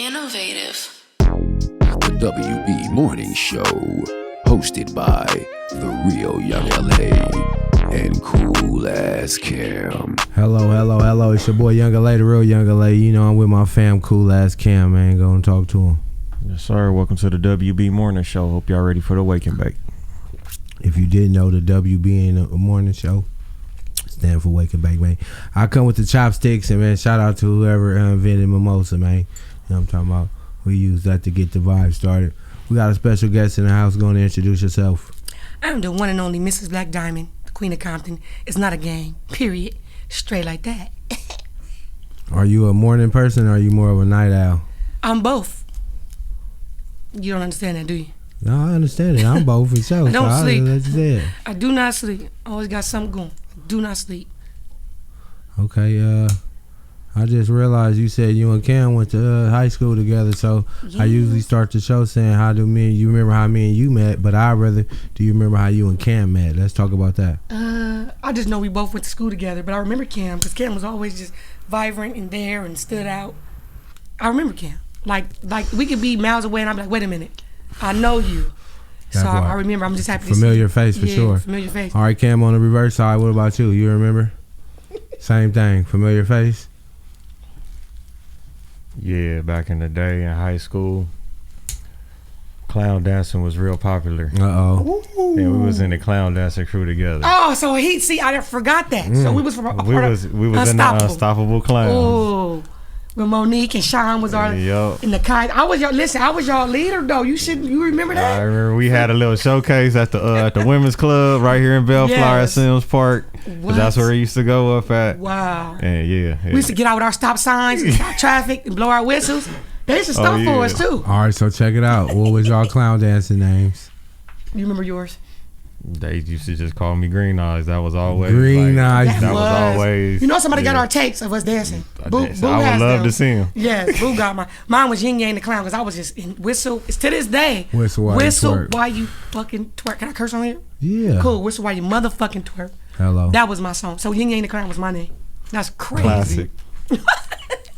Innovative. The WB Morning Show, hosted by the real Young LA and Cool Ass Cam. Hello. It's your boy Young LA, the real Young LA. You know I'm with my fam, Cool Ass Cam, man. Go and talk to him. Yes, sir. Welcome to the WB Morning Show. Hope y'all ready for the wake and bake. If you didn't know, the WB in the morning show stand for Wake and Bake, man. I come with the chopsticks, and man, shout out to whoever invented mimosa, man. You know what I'm talking about? We use that to get the vibe started. We got a special guest in the house. Going to introduce yourself. I'm the one and only Mrs. Black Diamond, the Queen of Compton. It's not a game, period. Straight like that. Are you a morning person or are you more of a night owl? I'm both. You don't understand that, do you? No, I understand it. I'm both for sure. I don't so sleep. Let's say it. I do not sleep. Always got something going. I do not sleep. Okay, I just realized you said you and Cam went to high school together, so Yeah. I usually start the show saying, you remember how me and you met, but do you remember how you and Cam met? Let's talk about that. I just know we both went to school together, but I remember Cam because Cam was always just vibrant and there and stood out. I remember Cam. Like we could be miles away and I'm like, wait a minute, I know you. That's So right. I remember. I'm just happy to see Familiar you. face for Yeah, sure. Familiar face. All right, Cam, on the reverse side, what about you? You remember? Same thing, familiar face? Yeah, back in the day in high school, clown dancing was real popular. Uh-oh. And we was in the clown dancing crew together. Oh, so I forgot that. So we was from a we part was of in the Unstoppable Clowns. Oh, when Monique and Sean was our Yup. in the kind. I was y'all leader though. You remember I that? remember we had a little showcase at the women's club right here in Bellflower at Yes. Sims Park. 'Cause What? that's where we used to go up at. Wow. And yeah. We used to get out with our stop signs and stop traffic and blow our whistles. They used to stop yeah. for us too. All right, so check it out. What was y'all clown dancing names? You remember yours? They used to just call me Green Eyes. That was always Green Eyes. That was always. You know somebody got yeah. our tapes of us dancing. Boo I has would love them. to see him. Yes, Boo got mine was Yin Yang the Clown because I was just in whistle. It's to this day. Whistle while you twerk. while you fucking twerk. Can I curse on here? Yeah. Cool. Whistle while you motherfucking twerk. Hello. That was my song. So Yin Yang the Clown was my name. That's crazy.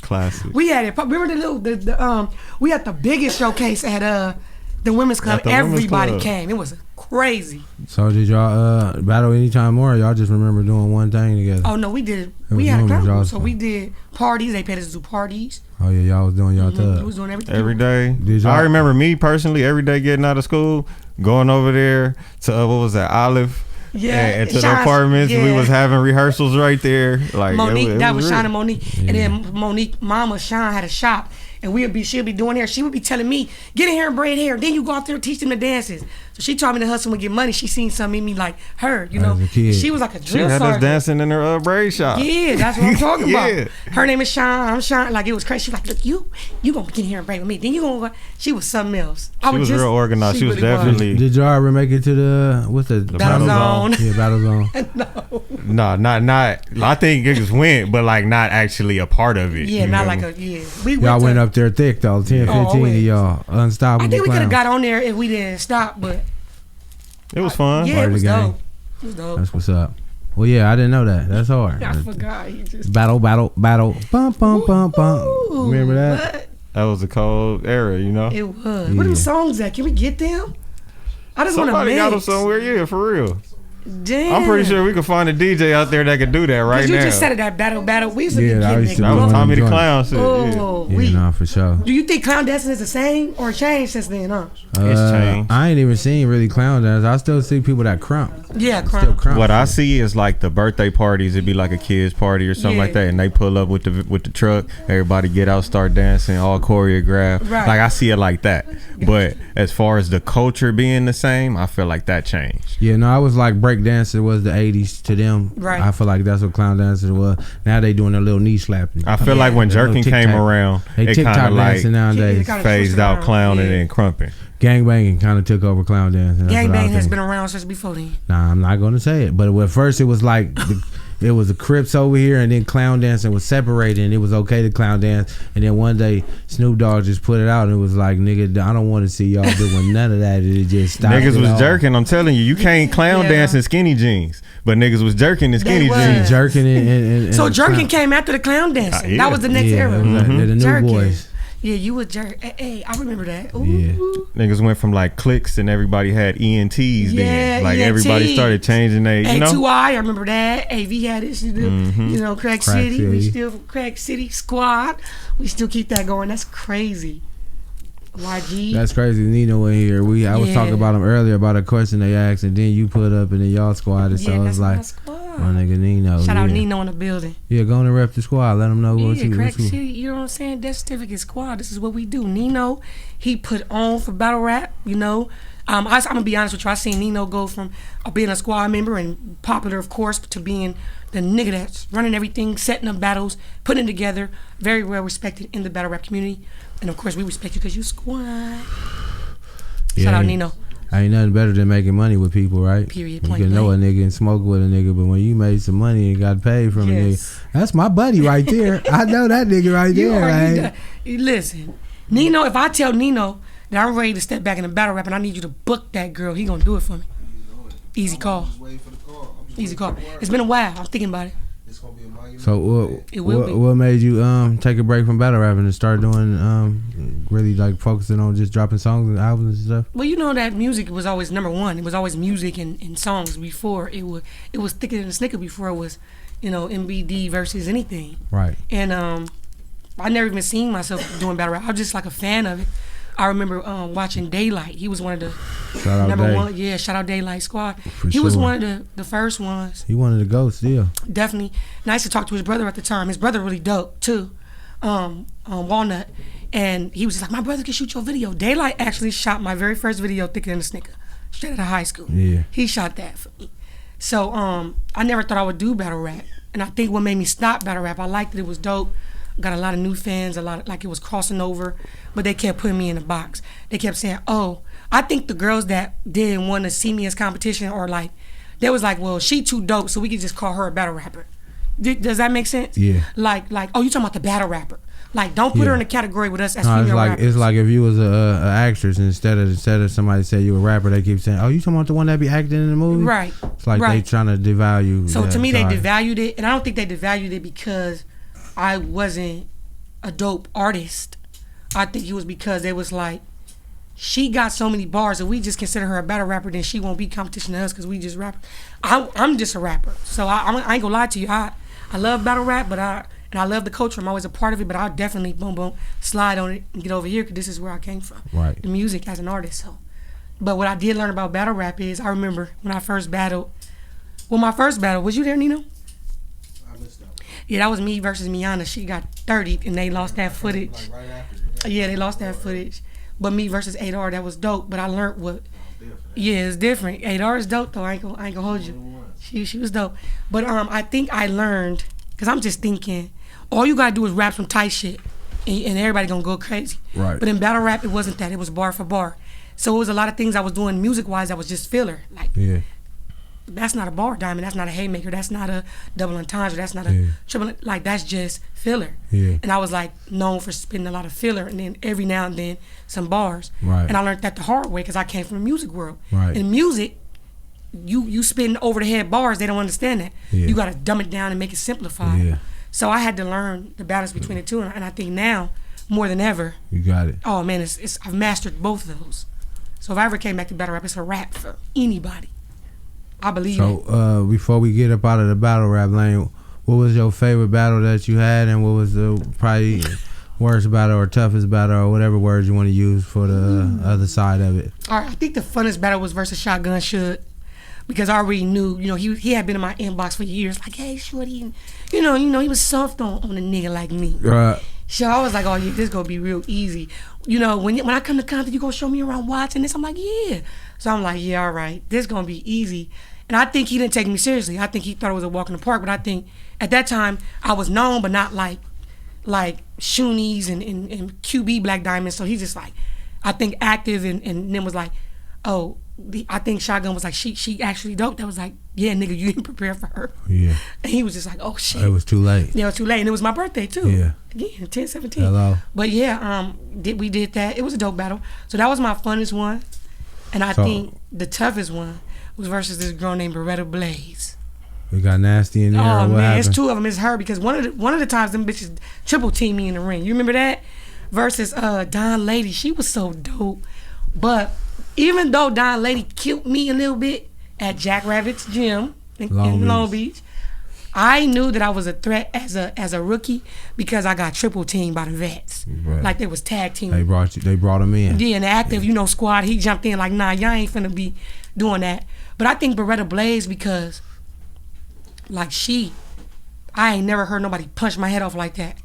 Classic. We had it. Remember we had the biggest showcase at the women's club. At the women's Everybody club. came. It was crazy. So did y'all battle anytime more, or y'all just remember doing one thing together? Oh no, we did. It We was had a women's club, also. so we did parties. They paid us to do parties. Oh yeah, y'all was doing y'all We thug. was doing everything. Every day. Did y'all- I remember me personally every day getting out of school, going over there to what was that, Olive? Yeah, and to the Sean's- apartments. yeah. We was having rehearsals right there. Like Monique, that was real. Sean and Monique, and then Monique, Mama Sean had a shop, and she'll be doing hair. She would be telling me, get in here and braid hair. Then you go out there and teach them the dances. So she taught me to hustle and get money. She seen something in me like her, you know. As a kid. She was like a She drill had us sergeant. dancing in her braid shop. Yeah, that's what I'm talking Yeah. about. Her name is Sean. I'm Sean. Like it was crazy. She was like, look, you gonna get in here and braid with me. Then you gonna. She was something else. She was real organized. She was definitely. Did y'all ever make it to the Battle Zone. Yeah, Battle Zone. No, not. I think it just went, but like not actually a part of it. Yeah, you not know? like a We Y'all went to- up there thick though. 10, 15 of always. y'all unstoppable. I think we could have clowns. got on there if we didn't stop, but It was fun. yeah, Part it of was the game. dope. It was dope. That's what's up. Well, yeah, I didn't know that. That's hard. I forgot. He just Battle. Bum, bum, bum, bum. Ooh, Remember that? what? That was a cold era, you know. It was. Where them songs at? Can we get them? I just want to Somebody mix. got them somewhere, yeah, for real. Damn. I'm pretty sure we could find a DJ out there that could do that right you now. just said it, that battle. We used to Yeah, be that getting used to it. That was Go Tommy the on, Clown shit. Oh, Yeah, we. nah, for sure. Do you think clown dancing is the same or changed since then, huh? It's changed. I ain't even seen really clown dance. I still see people that crump. Yeah, Still crump. crump. What I see is like the birthday parties. It'd be like a kids party or something Yeah. like that, and they pull up with the truck. Everybody get out, start dancing, all choreographed. Right. Like I see it like that. But as far as the culture being the same, I feel like that changed. Yeah, no, I was like break dancer was the 80s to them. Right. I feel like that's what clown dancers was. Now they doing a little knee slapping. I feel like when That little jerking came TikTok. around, They it TikTok kind of like dancing nowadays. Yeah, kinda phased switched out around. clowning Yeah. and crumping. Gangbanging kind of took over clown dancing. That's what I Gangbang has think. been around since before then. Nah, I'm not gonna say it. But at first it was like it was the Crips over here, and then clown dancing was separated, and it was okay to clown dance. And then one day Snoop Dogg just put it out, and it was like, nigga, I don't want to see y'all doing none of that. It just stopped. Niggas it was all. jerking. I'm telling you, you can't clown Yeah. dance in skinny jeans, but niggas was jerking in skinny was. jeans. jerking and So jerking clown. came after the clown dancing. Yeah. That was the next Yeah, era. it was like, the new Jerking. boys. Yeah, you a jerk. Hey, I remember that. Ooh. Yeah. Niggas went from like clicks and everybody had ENTs then. Like ENTs. everybody started changing their, you know. A2I, I remember that. AV had it. You know, Crack City. We still Crack City Squad. We still keep that going. That's crazy. YG. That's crazy. Nino in here. I was talking about him earlier about a question they asked, and then you put up and then y'all squad. So it's like, my nigga Nino. Shout out Nino in the building. Yeah, go on and rep the squad. Let them know what you. Crack City. You know what I'm saying? Death Certificate Squad. This is what we do. Nino, he put on for battle rap. You know, I'm gonna be honest with you. I seen Nino go from being a squad member and popular, of course, to being the nigga that's running everything, setting up battles, putting it together. Very well respected in the battle rap community. And of course, we respect you because you squad. Yeah, Shout out Nino. Ain't nothing better than making money with people, right? Period. You can know a nigga and smoke with a nigga, but when you made some money and got paid from a nigga, that's my buddy right there. I know that nigga right there, right? Listen, Nino, if I tell Nino that I'm ready to step back in the battle rap and I need you to book that girl, he gonna do it for me. Easy call. Easy call. It's been a while. I'm thinking about it. So what made you take a break from battle rapping and start doing really like focusing on just dropping songs and albums and stuff? Well, you know that music was always number one. It was always music and songs before it was thicker than a snicker before it was, you know, MBD versus anything. Right. And I never even seen myself doing battle rap. I was just like a fan of it. I remember watching Daylight. He was one of the number one. Yeah, shout out Daylight Squad. He was one of the first ones. He wanted to go still. Definitely. And I used to talk to his brother at the time. His brother really dope too, Walnut. And he was just like, my brother can shoot your video. Daylight actually shot my very first video, Thicker Than a Snicker, straight out of high school. Yeah. He shot that for me. So I never thought I would do battle rap. And I think what made me stop battle rap, I liked it was dope. Got a lot of new fans, like it was crossing over, but they kept putting me in a box. They kept saying, oh, I think the girls that didn't want to see me as competition or like, they was like, well, she too dope, so we could just call her a battle rapper. Does that make sense? Yeah. Like, oh, you talking about the battle rapper. Like, don't put her in a category with us as female rappers. It's like if you was a actress instead of somebody say you a rapper, they keep saying, oh, you talking about the one that be acting in the movie? Right. It's like they trying to devalue. So to me, they devalued it, and I don't think they devalued it because I wasn't a dope artist. I think it was because they was like, she got so many bars, if we just consider her a battle rapper, then she won't be competition to us because we just rap. I'm just a rapper, so I ain't gonna lie to you. I love battle rap, but I love the culture. I'm always a part of it, but I'll definitely boom slide on it and get over here because this is where I came from. Right. The music as an artist. So, but what I did learn about battle rap is I remember when I first battled. Well, my first battle, was you there, Nino? Yeah, that was me versus Miana. She got 30 and they lost that footage. Like right after. Yeah, they lost that footage. But me versus 8R, that was dope. But I learned what. Yeah, it's different. 8R is dope though. I ain't gonna hold you. She was dope. But I think I learned, cause I'm just thinking, all you gotta do is rap some tight shit, and everybody gonna go crazy. Right. But in battle rap, it wasn't that. It was bar for bar. So it was a lot of things I was doing music wise that was just filler. Like. Yeah. That's not a bar diamond. That's not a haymaker. That's not a double entendre. That's not a triple. Like that's just filler. Yeah. And I was like known for spitting a lot of filler, and then every now and then some bars. Right. And I learned that the hard way because I came from the music world. Right. In music, you spitting over the head bars. They don't understand that. Yeah. You got to dumb it down and make it simplified. Yeah. So I had to learn the balance between the two, and I think now more than ever. You got it. Oh man, I've mastered both of those. So if I ever came back to battle rap, it's a rap for anybody. I believe it. So before we get up out of the battle rap lane, what was your favorite battle that you had, and what was the probably worst battle or toughest battle or whatever words you want to use for the other side of it? All right, I think the funnest battle was versus Shotgun Should, because I already knew, he had been in my inbox for years, like, hey, Shorty, he was soft on a nigga like me. Right. So I was like, oh yeah, this gonna be real easy. When I come to Compton, you gonna show me around watching this? I'm like, yeah. So I'm like, yeah, all right, this gonna be easy. And I think he didn't take me seriously. I think he thought it was a walk in the park, but I think at that time I was known, but not like Shoonies and QB Black Diamonds. So he's just like, I think active and then was like, oh, I think Shotgun was like, she actually dope. That was like, yeah, nigga, you didn't prepare for her. Yeah. And he was just like, oh shit. It was too late. Yeah, it was too late. And it was my birthday too. Yeah. Again, 10/17. Hello. But yeah, we did that. It was a dope battle. So that was my funnest one. And I think the toughest one was versus this girl named Beretta Blaze. We got nasty in there. Oh what man, happened? it's two of them. It's her because one of the times them bitches triple teamed me in the ring. You remember that? versus Don Lady. She was so dope. But even though Don Lady killed me a little bit at Jack Rabbit's gym in Long Beach, I knew that I was a threat as a rookie because I got triple teamed by the vets. Right. Like they was tag team. They brought him in. Yeah, and the active, squad, he jumped in like, nah, y'all ain't finna be doing that. But I think Beretta Blaze because, like I ain't never heard nobody punch my head off like that.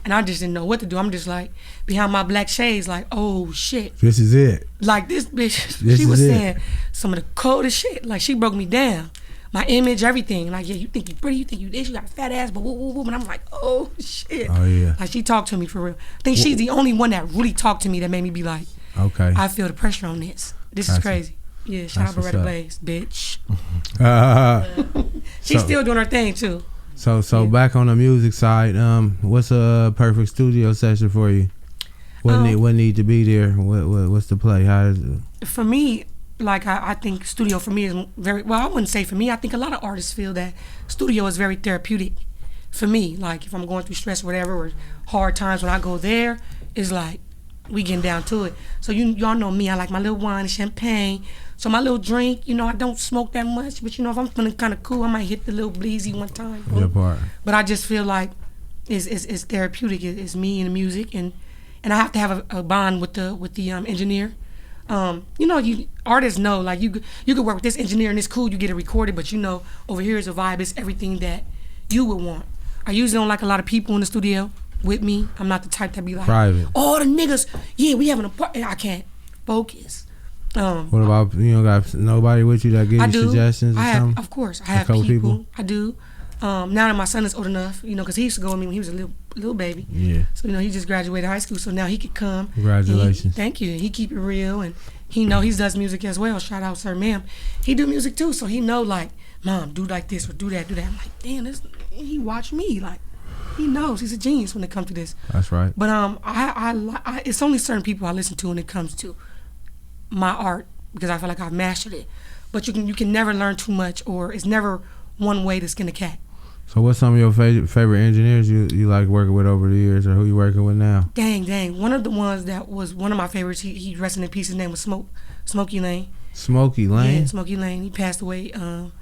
And I just didn't know what to do. I'm just like, behind my black shades, like, oh shit. This is it. Like this bitch, she was saying some of the coldest shit. Like she broke me down. My image, everything. Like, yeah, you think you pretty, you think you this, you got a fat ass, but woo, woo, woo. And I'm like, oh shit. Oh yeah. Like she talked to me for real. I think she's the only one that really talked to me that made me be like, okay, I feel the pressure on this. This is crazy. Yeah, shout out Beretta Blaze, bitch. She's still doing her thing too. So back on the music side, what's a perfect studio session for you? What need to be there? What's the play? How is it? For me, like I think studio for me is very well. I wouldn't say for me. I think a lot of artists feel that studio is very therapeutic. For me, like if I'm going through stress, or whatever, or hard times, when I go there, it's like we getting down to it. So y'all know me. I like my little wine and champagne. So my little drink, I don't smoke that much, but if I'm feeling kind of cool, I might hit the little bleezy one time. But I just feel like it's therapeutic. It's me and the music, and I have to have a bond with the engineer. Artists know, like you could work with this engineer and it's cool, you get it recorded, but over here is a vibe. It's everything that you would want. I usually don't like a lot of people in the studio with me. I'm not the type that be like, private. Oh, the niggas, yeah, we having a party. I can't focus. What about got nobody with you that gives you suggestions or something? Of course, I have people. I do. Now that my son is old enough, because he used to go with me when he was a little baby. Yeah. So he just graduated high school, so now he could come. Congratulations. Thank you. He keep it real, and he does music as well. Shout out, Sir Ma'am. He do music too, so he know like, Mom, do like this or do that, do that. I'm like, damn, he watch me like. He knows he's a genius when it comes to this. That's right. But I it's only certain people I listen to when it comes to my art because I feel like I've mastered it. But you can never learn too much, or it's never one way to skin a cat. So what's some of your favorite engineers you like working with over the years, or who you working with now? Dang. One of the ones that was one of my favorites, he resting in peace, his name was Smokey Lane. Smokey Lane? Yeah, Smokey Lane. He passed away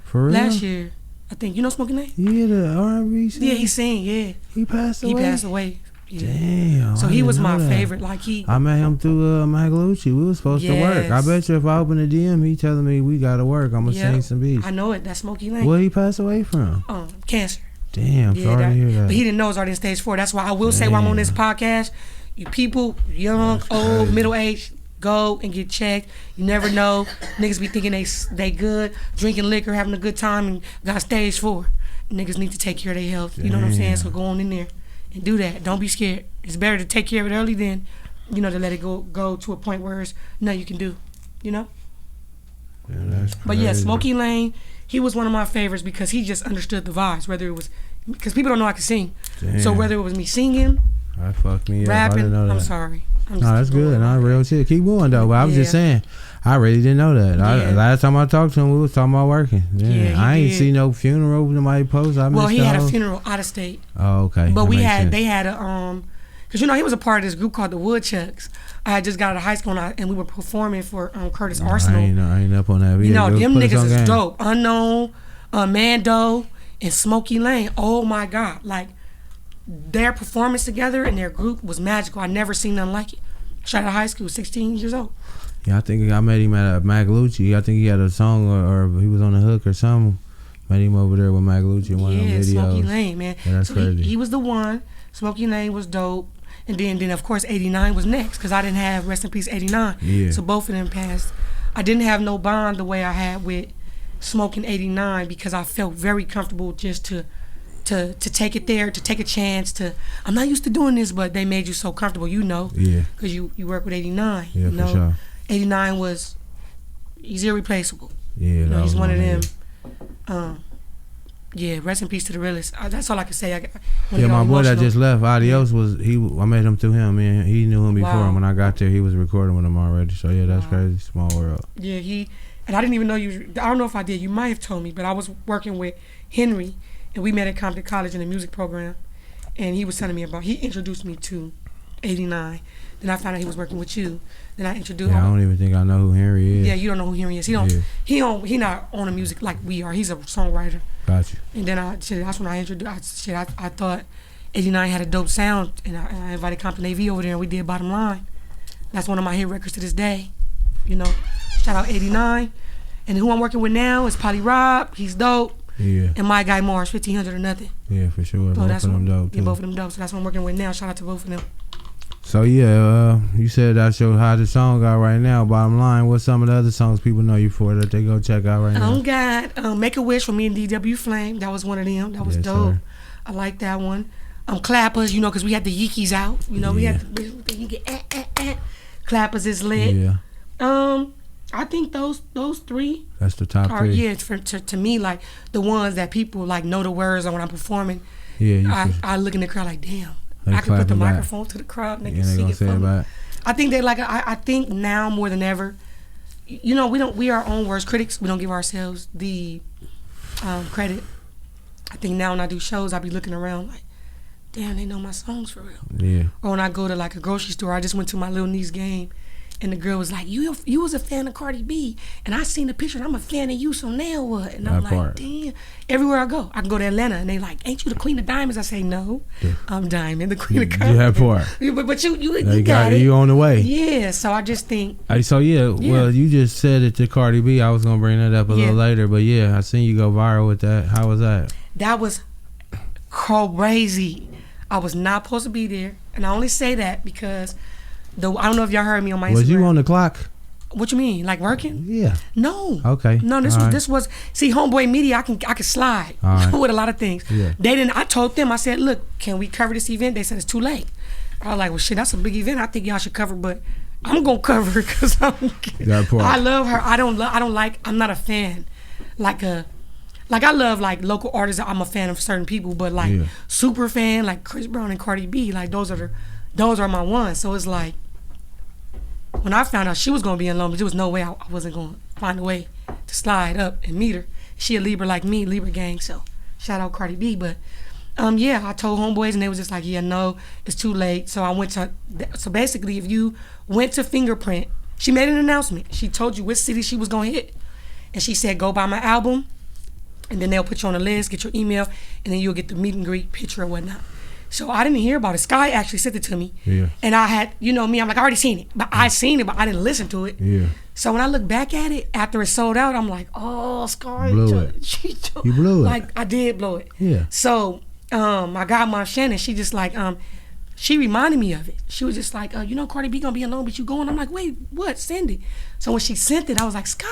for real? Last year. I think. You know Smokey Lane? Yeah, the R&B singer? Yeah, he sang, yeah. He passed away? Yeah. Damn. So he was my favorite. Like I met him through Magalucci. We were supposed to work. I bet you if I open a DM, he telling me we gotta work. I'm gonna sing some beats. I know it. That's Smokey Lane. Where he passed away from? Cancer. Damn, sorry to hear that. But he didn't know it was already in stage 4. That's why I will say while I'm on this podcast, you people, young, old, middle age, go and get checked. You never know. Niggas be thinking they good, drinking liquor, having a good time, and got stage 4. Niggas need to take care of their health. You know what I'm saying? So go on in there and do that. Don't be scared. It's better to take care of it early than, to let it go to a point where it's nothing you can do. Yeah, that's crazy. But yeah, Smokey Lane, he was one of my favorites because he just understood the vibes. Whether it was, because people don't know I can sing. Damn. So whether it was me singing, that fucked me rapping, up. I didn't know that. I'm sorry. No, that's good. Not real shit. Keep going though. But I was just saying, I really didn't know that. Last time I talked to him, we was talking about working. I ain't see no funeral. Nobody post. He had a funeral out of state. Oh, okay. But they had a because he was a part of this group called the Woodchucks. I had just got out of high school and we were performing for Curtis Arsenal. I ain't up on that. Them niggas is dope. Unknown, Mando, and Smokey Lane. Oh my God! Like their performance together and their group was magical. I never seen nothing like it. Straight out of high school, 16 years old. Yeah, I think I met him at Magalucci. I think he had a song or he was on the hook or something. Met him over there with Magalucci in one of them videos. Smokey Lane, man. Yeah, that's crazy. He was the one. Smokey Lane was dope. And then of course 89 was next because I didn't have Rest in Peace 89. Yeah. So both of them passed. I didn't have no bond the way I had with Smoking 89 because I felt very comfortable just to take it there, to take a chance. I'm not used to doing this, but they made you so comfortable, Yeah. Because you work with 89. Yeah, for sure. 89 he's irreplaceable. Yeah, he's one of them. Rest in peace to the realest. That's all I can say. My boy that just left, Adios, I met him through him. Man, he knew him before him. When I got there, he was recording with him already. So yeah, that's crazy. Small world. Yeah, and I didn't even know you. I don't know if I did. You might have told me, but I was working with Henry, and we met at Compton College in the music program, and he was telling me he introduced me to '89. Then I found out he was working with you. Then I introduced. Yeah, I don't even think I know who Henry is. Yeah, you don't know who Henry is. He not on the music like we are. He's a songwriter. Gotcha. And then that's when I introduced. I thought '89 had a dope sound, and I invited Compton AV over there, and we did Bottom Line. That's one of my hit records to this day. You know, shout out '89. And who I'm working with now is Polly Rob. He's dope. Yeah. And my guy Mars, 1500 or nothing. Yeah, for sure. So Both of them dope too. Yeah, both of them dope. So that's what I'm working with now. Shout out to both of them. So yeah, you said that's your hottest song out right now. Bottom Line, what's some of the other songs people know you for that they go check out right now? Oh God, Make a Wish for me and DW Flame. That was one of them. That was Yes, dope. sir. I like that one. Clappers, you know, because we had the Yeekies out. You know, we Yeah. had the Yeeky. Clappers is lit. Yeah. I think those three That's the top are, three. yeah, to me, like the ones that people like know the words on when I'm performing. Yeah, I look in the crowd like, damn, They I can put the clapping back. microphone to the crowd and they Yeah, can they sing gonna it say for it me. back. I think they like. I think now more than ever, you know, we are our own worst critics. We don't give ourselves the credit. I think now when I do shows, I be looking around like, damn, they know my songs for real. Yeah. Or when I go to like a grocery store, I just went to my little niece game, and the girl was like, "You was a fan of Cardi B, and I seen the picture, and I'm a fan of you, so now what?" And I'm That part. like, damn. Everywhere I go, I can go to Atlanta, and they like, "Ain't you the queen of diamonds?" I say, "No, Yeah. I'm Diamond, the queen of Yeah, diamonds." that part. But you They got it. you on the way. Yeah, so I just think, So yeah, well, you just said it to Cardi B. I was gonna bring that up a little later, but yeah, I seen you go viral with that. How was that? that was crazy. I was not supposed to be there, and I only say that because I don't know if y'all heard me on my Instagram. Was you on the clock? What you mean, like working? Yeah. No. Okay. No, this was see, Homeboy Media. I can slide All right. with a lot of things. Yeah. They didn't. I told them. I said, look, can we cover this event? They said it's too late. I was like, well, shit, that's a big event. I think y'all should cover, but I'm gonna cover it because That part. I love her. I'm not a fan. Like I love like local artists. I'm a fan of certain people, but like super fan, like Chris Brown and Cardi B, like those are my ones. So it's like when I found out she was gonna be in Long Beach, there was no way I wasn't gonna find a way to slide up and meet her. She a Libra like me, Libra gang. So shout out Cardi B. But I told homeboys and they was just like, yeah, no, it's too late. So I went to. So basically, if you went to Fingerprint, she made an announcement. She told you which city she was gonna hit, and she said, go buy my album. And then they'll put you on the list, get your email, and then you'll get the meet and greet picture or whatnot. So I didn't hear about it. Sky actually sent it to me. Yeah. And I had, you know me, I'm like, I already seen it. But I seen it, but I didn't listen to it. Yeah. So when I look back at it, after it sold out, I'm like, oh, Sky. Blew it. You blew it. Like, I did blow it. Yeah. So my godmom, Shannon, she just like, she reminded me of it. She was just like, you know, Cardi B gonna be in Long Beach, you going? I'm like, wait, what? Send it. So when she sent it, I was like, Sky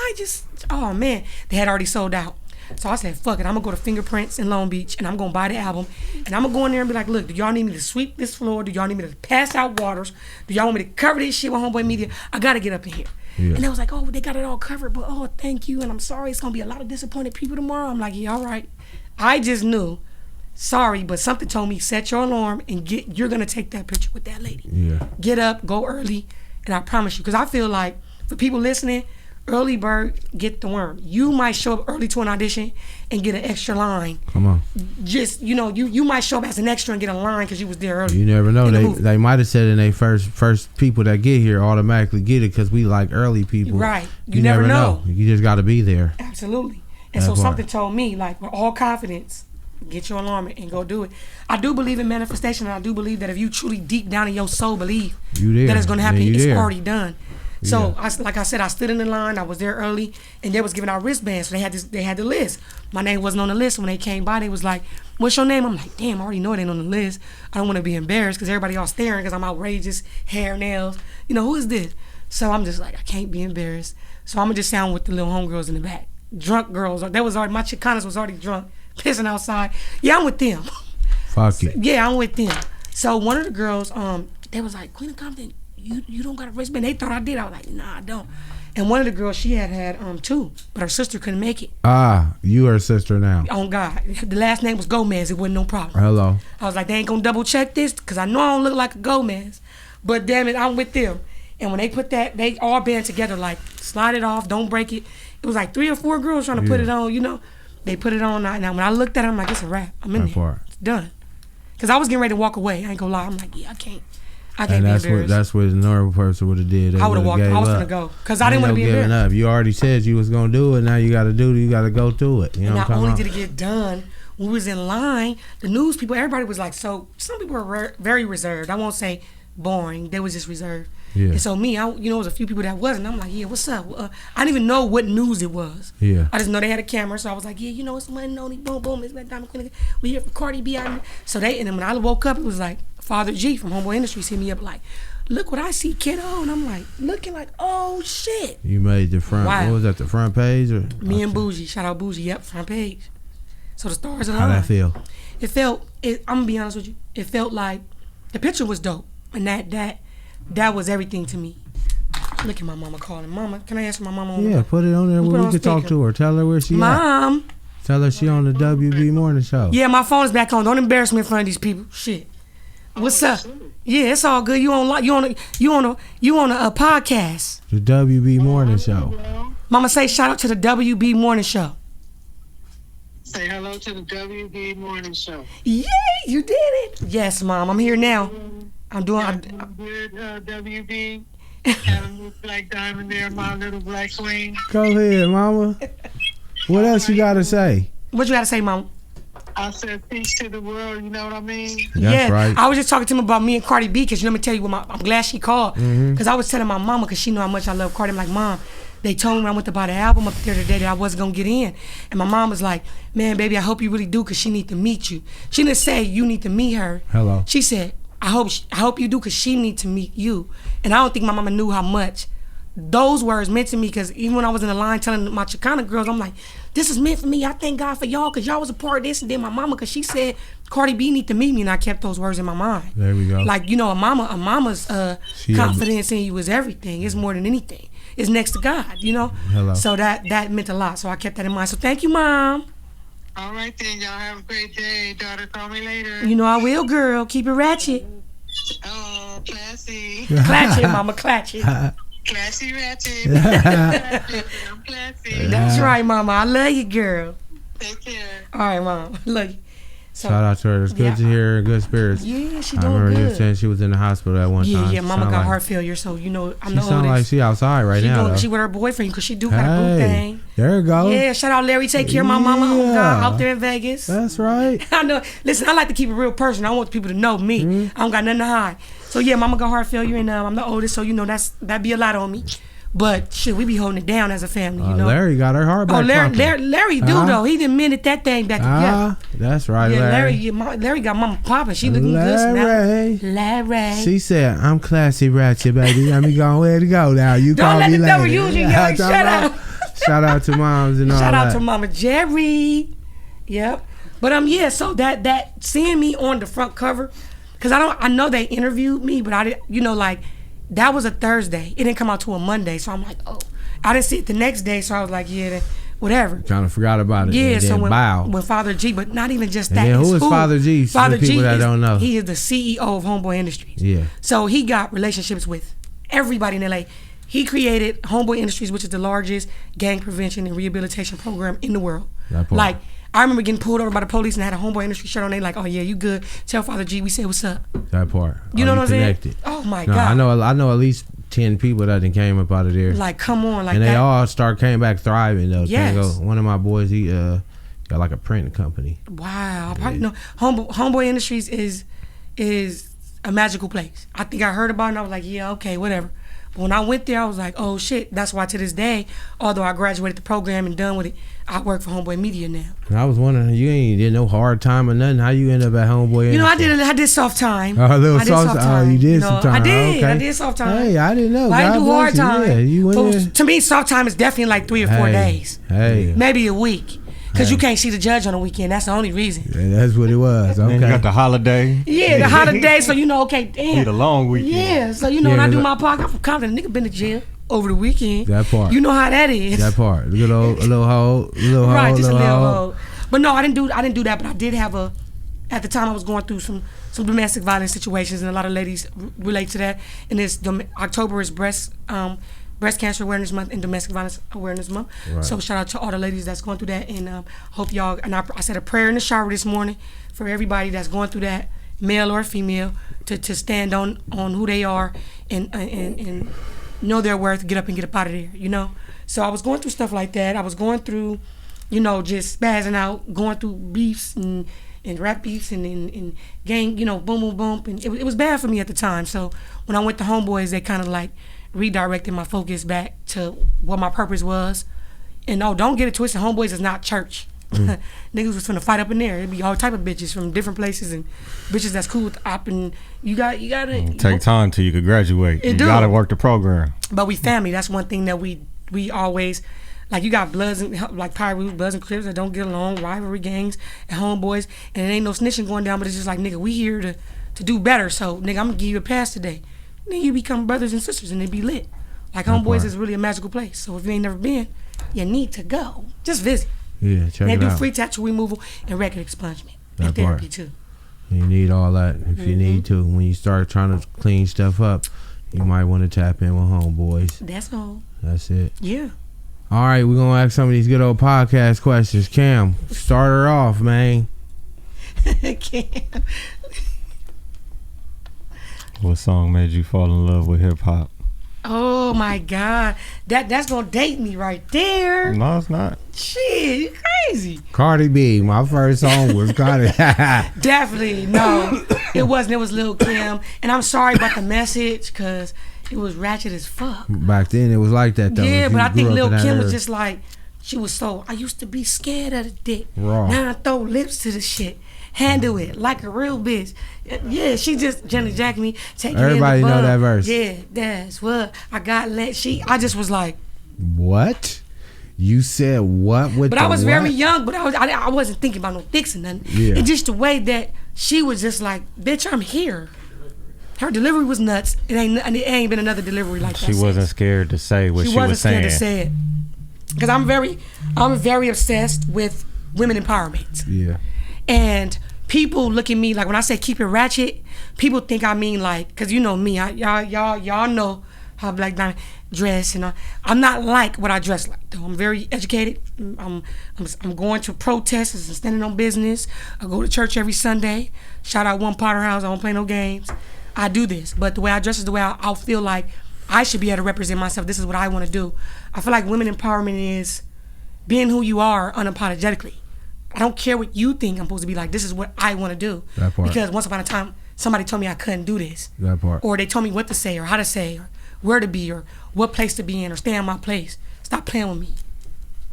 oh man, they had already sold out. So I said, fuck it, I'm gonna go to Fingerprints in Long Beach and I'm gonna buy the album and I'm gonna go in there and be like, look, do y'all need me to sweep this floor? Do y'all need me to pass out waters? Do y'all want me to cover this shit with Homeboy Media? I gotta get up in here. Yeah. And they was like, oh, they got it all covered, but oh, thank you, and I'm sorry, it's gonna be a lot of disappointed people tomorrow. I'm like, yeah, all right. I just knew, sorry, but something told me, set your alarm and you're gonna take that picture with that lady. Yeah. Get up, go early, and I promise you, because I feel like for people listening, early bird get the worm. You might show up early to an audition and get an extra line. Come on. Just, you know, you might show up as an extra and get a line because you was there early. You never know. They might have said in they first people that get here automatically get it because we like early people. Right. You never know. You just got to be there. Absolutely. And so something told me, like, with all confidence, get your alarm and go do it. I do believe in manifestation, and I do believe that if you truly deep down in your soul believe that it's going to happen, it's already done. So like I said, I stood in the line. I was there early, and they was giving out wristbands. So they had the list. My name wasn't on the list. When they came by, they was like, "What's your name?" I'm like, "Damn, I already know it ain't on the list. I don't want to be embarrassed because everybody all staring because I'm outrageous, hair, nails. You know, who is this?" So I'm just like, I can't be embarrassed. So I'm gonna just sound with the little homegirls in the back, drunk girls. That was already my Chicanas was already drunk, pissing outside. Yeah, I'm with them. Fuck it. Yeah, I'm with them. So one of the girls, they was like, "Queen of Compton, you don't got a wristband." They thought I did. I was like, nah, I don't. And one of the girls, she had two, but her sister couldn't make it. You her sister now. On God. The last name was Gomez. It wasn't no problem. Hello. I was like, they ain't gonna double check this because I know I don't look like a Gomez. But damn it, I'm with them. And when they put that, they all band together like, slide it off, don't break it. It was like 3 or 4 girls trying to put it on, you know. They put it on. Now when I looked at it, I'm like, it's a wrap. I'm in there. It's done. Because I was getting ready to walk away. I ain't gonna lie. I'm like, yeah, I can't. I can't And be that's embarrassed. what the normal person would have did. They I would have would've walked. I was gave gonna up. go because I didn't want to be Ain't no giving embarrassed. up. You already said you was gonna do it. Now you got to do it. You got to go through it. You know And what not I'm only talking did it get done, when we was in line, the news people, everybody was like, so some people were very reserved. I won't say boring. They was just reserved. Yeah. And so me, there was a few people that wasn't. I'm like, yeah, what's up? I didn't even know what news it was. Yeah. I just know they had a camera, so I was like, yeah, it's one only boom boom. It's that Diamond Queen. We here for Cardi B. So and then when I woke up, it was like Father G from Homeboy Industries hit me up like, look what I see, kiddo. And I'm like, looking like, oh shit. You made the front. Wow. What was that? The front page or Me and Bougie, shout out Bougie. Yep, front page. So the stars aligned. How that feel? It felt. I'm gonna be honest with you. It felt like the picture was dope, and that was everything to me. Look at my mama calling. Mama, can I ask my mama? Yeah, put it on there Put it where we on can talk speaker. to her. Tell her where she at. Mom. Tell her she on the WB Morning Show. Yeah, my phone's back on. Don't embarrass me in front of these people. Shit. What's up? Yeah, it's all good. You on a podcast. The WB Morning Show. Mama, say shout out to the WB Morning Show. Say hello to the WB Morning Show. Yeah, you did it. Yes, Mom. I'm here now. I'm doing. Good WB. Got a little black diamond there, my little black queen. Go ahead, Mama. What else you got to say? What you gotta say, Mama? I said peace to the world, you know what I mean? That's right. I was just talking to him about me and Cardi B because let me tell you what I'm glad she called because I was telling my mama because she knew how much I love Cardi. I'm like, Mom, they told me when I went to buy the album up there today that I wasn't gonna get in, and my mom was like, man, baby, I hope you really do because she need to meet you. She didn't say you need to meet her. Hello. She said, I hope you do because she need to meet you, and I don't think my mama knew how much those words meant to me because even when I was in the line telling my Chicana girls, I'm like, this is meant for me. I thank God for y'all because y'all was a part of this. And then my mama, because she said Cardi B need to meet me, and I kept those words in my mind. There we go. Like, a mama's confidence in you is everything. It's more than anything. It's next to God, Hello. So that meant a lot. So I kept that in mind. So thank you, Mom. All right then, y'all have a great day. Daughter, call me later. I will, girl. Keep it ratchet. Oh, classy. Clatch it, Mama, clatch it. Classy ratchet. I'm classy. That's right, Mama. I love you, girl. Take care. All right, Mom. Love you. So, Shout out to her. It's good to hear her in good spirits. Yeah, she I doing remember you good. saying she was in the hospital at one time. Yeah, Mama Sound got like- heart failure, so I'm She the sound oldest. like she outside right now. She though. with her boyfriend because she do got a boo thing. There you go. Yeah, shout out Larry. Take care of my mama Yeah. out there in Vegas. That's right. I know. Listen, I like to keep it real personal. I want people to know me. Mm-hmm. I don't got nothing to hide. So yeah, mama got heart failure, and I'm the oldest, so that be a lot on me. But shit, we be holding it down as a family, Larry got her heart back. Larry do though. He done mended that thing back together. That's right, Yeah, Larry. Larry got mama popping. She looking good now. Larry. She said, I'm classy ratchet, baby. Let me go ahead to go now. You Don't call let me the later. devil use you, Yeah, yo. Shut up. Shout out to moms and all Shout that. out to Mama Jerry. Yep. But yeah, so that seeing me on the front cover, because I know they interviewed me, but I didn't, that was a Thursday. It didn't come out till a Monday, so I'm like, oh. I didn't see it the next day, so I was like, yeah, whatever. Kind of forgot about it. Yeah, and so then bow. when Father G, but not even just And that. then it's who is food. Father G? For the people that don't know. He is the CEO of Homeboy Industries. Yeah. So he got relationships with everybody in LA. He created Homeboy Industries, which is the largest gang prevention and rehabilitation program in the world. That part. Like, I remember getting pulled over by the police and had a Homeboy Industry shirt on. They like, oh yeah, you good. Tell Father G we said what's up. That part. You know what I'm saying? Connected. Oh my No, God. I know at least 10 people that done came up out of there. Like, come on. Like and that. they all came back thriving though. Yes. One of my boys, he got like a printing company. Wow. I probably know. Homeboy Industries is a magical place. I think I heard about it and I was like, yeah, okay, whatever. But when I went there, I was like, oh shit. That's why to this day, although I graduated the program and done with it, I work for Homeboy Media now. And I was wondering, you ain't did no hard time or nothing. How you end up at Homeboy? I did soft time. Oh, a little I did soft time. Oh, you did some time. I did. Okay. I did soft time. Hey, I didn't know. I didn't God do hard bless you. time. Yeah, you went But there. to me, soft time is definitely like 3 or 4 days. Hey. Maybe a week. Because you can't see the judge on the weekend. That's the only reason. Yeah, that's what it was. Then you Okay. got the holiday. Yeah, the holiday, so okay, damn. Need a long weekend. Yeah, so when Yeah, I do but- my podcast, I'm confident. Nigga been to jail over the weekend. That part. You know how that is. That part. A little hole. Right, just a little hole. hole. But no, I didn't do that. But I did have at the time I was going through some domestic violence situations, and a lot of ladies relate to that. And October is breast Cancer Awareness Month and Domestic Violence Awareness Month. Right. So shout out to all the ladies that's going through that, and hope y'all. And I said a prayer in the shower this morning for everybody that's going through that, male or female, to stand on who they are and know their worth, get up and get up out of there, you know? So I was going through stuff like that. I was going through, you know, just spazzing out, going through beefs and rap beefs and gang, you know, boom, boom, boom. And it was bad for me at the time. So when I went to Homeboys, they kind of like redirected my focus back to what my purpose was. And no, don't get it twisted. Homeboys is not church. Niggas was finna fight up in there. It'd be all type of bitches from different places and bitches that's cool with op, and you gotta take time till you could graduate. You gotta work the program. But we family. That's one thing that we always, like, you got Bloods and like Pyrus, Bloods and Crips that don't get along, rivalry gangs and Homeboys, and it ain't no snitching going down. But it's just like, nigga, we here to do better. So nigga, I'm gonna give you a pass today. Then you become brothers and sisters and they be lit. Like, Homeboys is really a magical place. So if you ain't never been, you need to go. Just visit. Yeah, check it out. They do free tattoo removal and record expungement and therapy too. You need all that if you need to. When you start trying to clean stuff up, you might want to tap in with Homeboys. That's all. That's it. Yeah. All right, we're going to ask some of these good old podcast questions. Cam, start her off, man. Cam. What song made you fall in love with hip hop? Oh my God, that's gonna date me right there. No, it's not. Shit, you crazy. Cardi B, my first song was Cardi. Definitely no, it wasn't. It was Lil Kim, and I'm sorry about the message because it was ratchet as fuck. Back then, it was like that though. Yeah, but I think Lil Kim was just like, she was so. I used to be scared of the dick. Raw. Now I throw lips to the shit. Handle it like a real bitch. Yeah, she just Jenny Jack me. Take Everybody it in the know bud. that verse. Yeah, that's what I got. I just was like, what? You said what with but the I was what? very young, but I wasn't thinking about no dicks or nothing. Yeah. And just the way that she was just like, bitch, I'm here. Her delivery was nuts. It ain't been another delivery like that. She wasn't scared to say what she was saying. She wasn't scared to say it. Because I'm very obsessed with women empowerment. Yeah. And people look at me like, when I say keep it ratchet, people think I mean like, cause you know me, y'all know how Black Diamond dress, and I'm not like what I dress like. Though I'm very educated. I'm going to protests and standing on business. I go to church every Sunday. Shout out One Potter House. I don't play no games. I do this, but the way I dress is the way I'll feel like I should be able to represent myself. This is what I want to do. I feel like women empowerment is being who you are unapologetically. I don't care what you think I'm supposed to be like. This is what I want to do. That part. Because once upon a time, somebody told me I couldn't do this. That part. Or they told me what to say or how to say or where to be or what place to be in or stay in my place. Stop playing with me.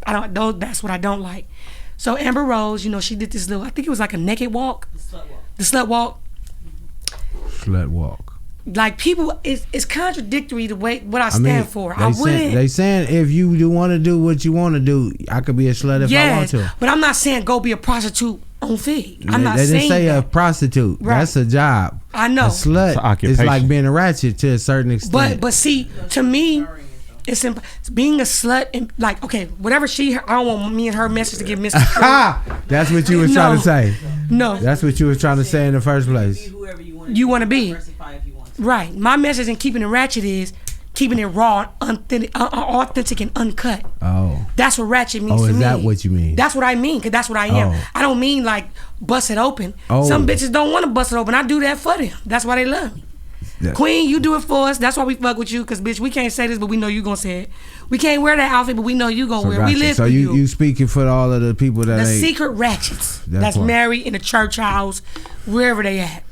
That's what I don't like. So Amber Rose, you know, she did this little, I think it was like a naked walk. The slut walk. Slut walk. Like, people, it's contradictory the way what I stand for. I wouldn't. They saying if you do want to do what you want to do, I could be a slut if I want to. But I'm not saying go be a prostitute on Fig. I'm not saying saying they didn't say that. a prostitute. Right. That's a job. I know. A slut is like being a ratchet to a certain extent. But see, to me, it's being a slut and like, okay, whatever I don't want me and her message to get missed. That's what you was trying to say. No. That's what you was trying to say in the first place. You want to be. Right. My message in keeping it ratchet is keeping it raw, authentic, and uncut. Oh. That's what ratchet means to me. Oh, is that what you mean? That's what I mean, because that's what I am. Oh. I don't mean like bust it open. Oh. Some bitches don't want to bust it open. I do that for them. That's why they love me. Yeah. Queen, you do it for us. That's why we fuck with you, because bitch, we can't say this, but we know you gonna say it. We can't wear that outfit, but we know you gonna wear it. We live for you. So you speaking for all of the people that the ain't... secret ratchets that's married in a church house, wherever they at.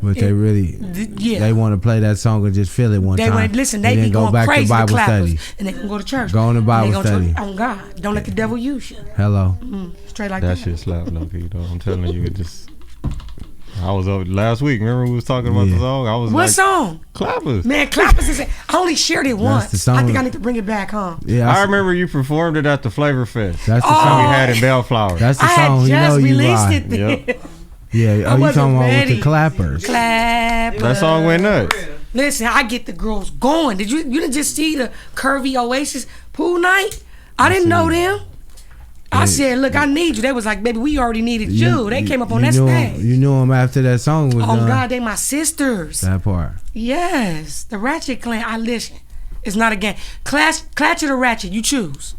But they really, they want to play that song and just feel it one time. Listen, they be going back crazy to Bible clappers, study. and they can go to church. Go to Bible study. On God, don't let the devil use you. Hello. Straight like that. That shit slap low-key, though. I'm telling you, it just... I was up last week. Remember we was talking about the song? I was what like, song? Clappers. Man, Clappers is. I only shared it once. The song. I think I need to bring it back, huh? Yeah, I remember you performed it at the Flavor Fest. That's the song we had in Bellflower. That's the I song. had just released it then. Yep. Yeah. Oh, you talking about with the clappers? Clappers. That song went nuts. Listen, I get the girls going. You didn't just see the Curvy Oasis pool night? I didn't know them. I said, look, I need you. They was like, baby, we already needed you. They came up on that stage. You knew them after that song was done. Oh, God, they my sisters. That part. Yes. The Ratchet Clan. I listen. It's not a game. Clatchet or Ratchet, you choose.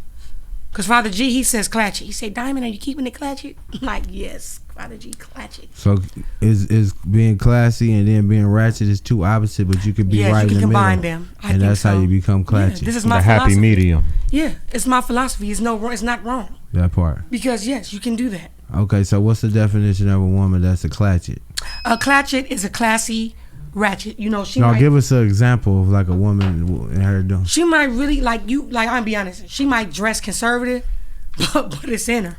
Because Father G, he says Clatchet. He said, Diamond, are you keeping it Clatchet? I'm like, yes, Father G, clatchet. So is being classy and then being ratchet is two opposite, but you could be right you in can the combine middle. them. And that's how you become clatchet. Yeah, this is my The happy philosophy. medium. Yeah, it's my philosophy. It's not wrong. That part. Because yes, you can do that. Okay, so what's the definition of a woman that's a clatchet? A clatchet is a classy ratchet. You know, she Now might give us an example of like a woman and her doing. she might really like you. Like I'm be honest, she might dress conservative, but it's in her.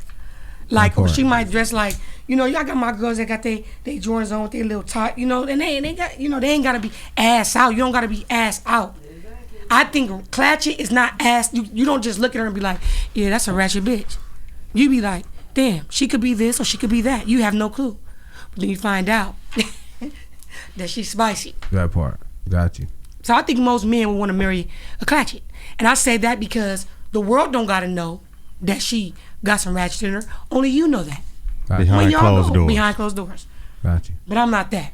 Like, or she might dress like, you know, y'all got my girls that got they Jordans on with their little top, you know, and they got, you know, they ain't gotta be ass out. You don't gotta be ass out. I think clatchet is not ass. You don't just look at her and be like, yeah, that's a ratchet bitch. You be like, damn, she could be this or she could be that. You have no clue. But then you find out that she's spicy. That part. Got you. So I think most men would want to marry a clatchet. And I say that because the world don't gotta know that she got some ratchet in her. Only you know that. Behind y'all closed know, doors. Behind closed doors. Got you. But I'm not that.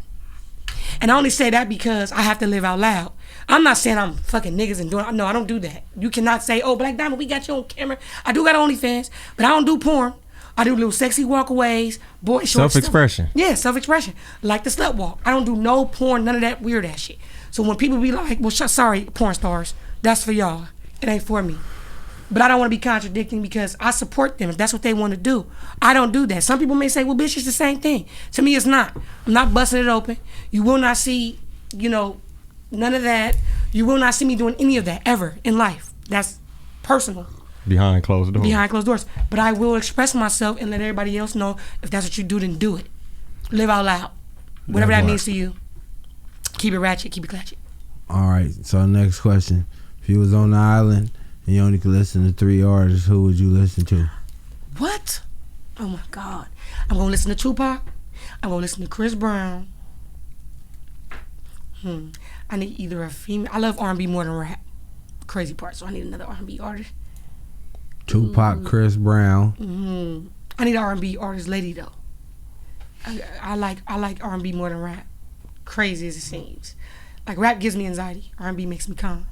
And I only say that because I have to live out loud. I'm not saying I'm fucking niggas and doing. No, I don't do that. You cannot say, "Oh, Black Diamond, we got you on camera." I do got OnlyFans, but I don't do porn. I do little sexy walkaways, boy short Self-expression. stuff. Yeah, self-expression, like the slut walk. I don't do no porn, none of that weird ass shit. So when people be like, "Well, sorry, porn stars, that's for y'all. It ain't for me." But I don't want to be contradicting because I support them if that's what they want to do. I don't do that. Some people may say, well, bitch, it's the same thing. To me, it's not. I'm not busting it open. You will not see, you know, none of that. You will not see me doing any of that ever in life. That's personal. Behind closed doors. Behind closed doors. But I will express myself and let everybody else know if that's what you do, then do it. Live out loud. Whatever that means to you. Keep it ratchet, keep it clatchet. All right. So next question. If you was on the island and you only could listen to 3 artists, who would you listen to? What? Oh my God. I'm gonna listen to Tupac. I'm gonna listen to Chris Brown. I need either a female. I love R&B more than rap. Crazy part. So I need another R&B artist. Tupac, Chris Brown. I need an R&B artist lady though. I like R&B more than rap. Crazy as it seems. Like rap gives me anxiety. R&B makes me calm.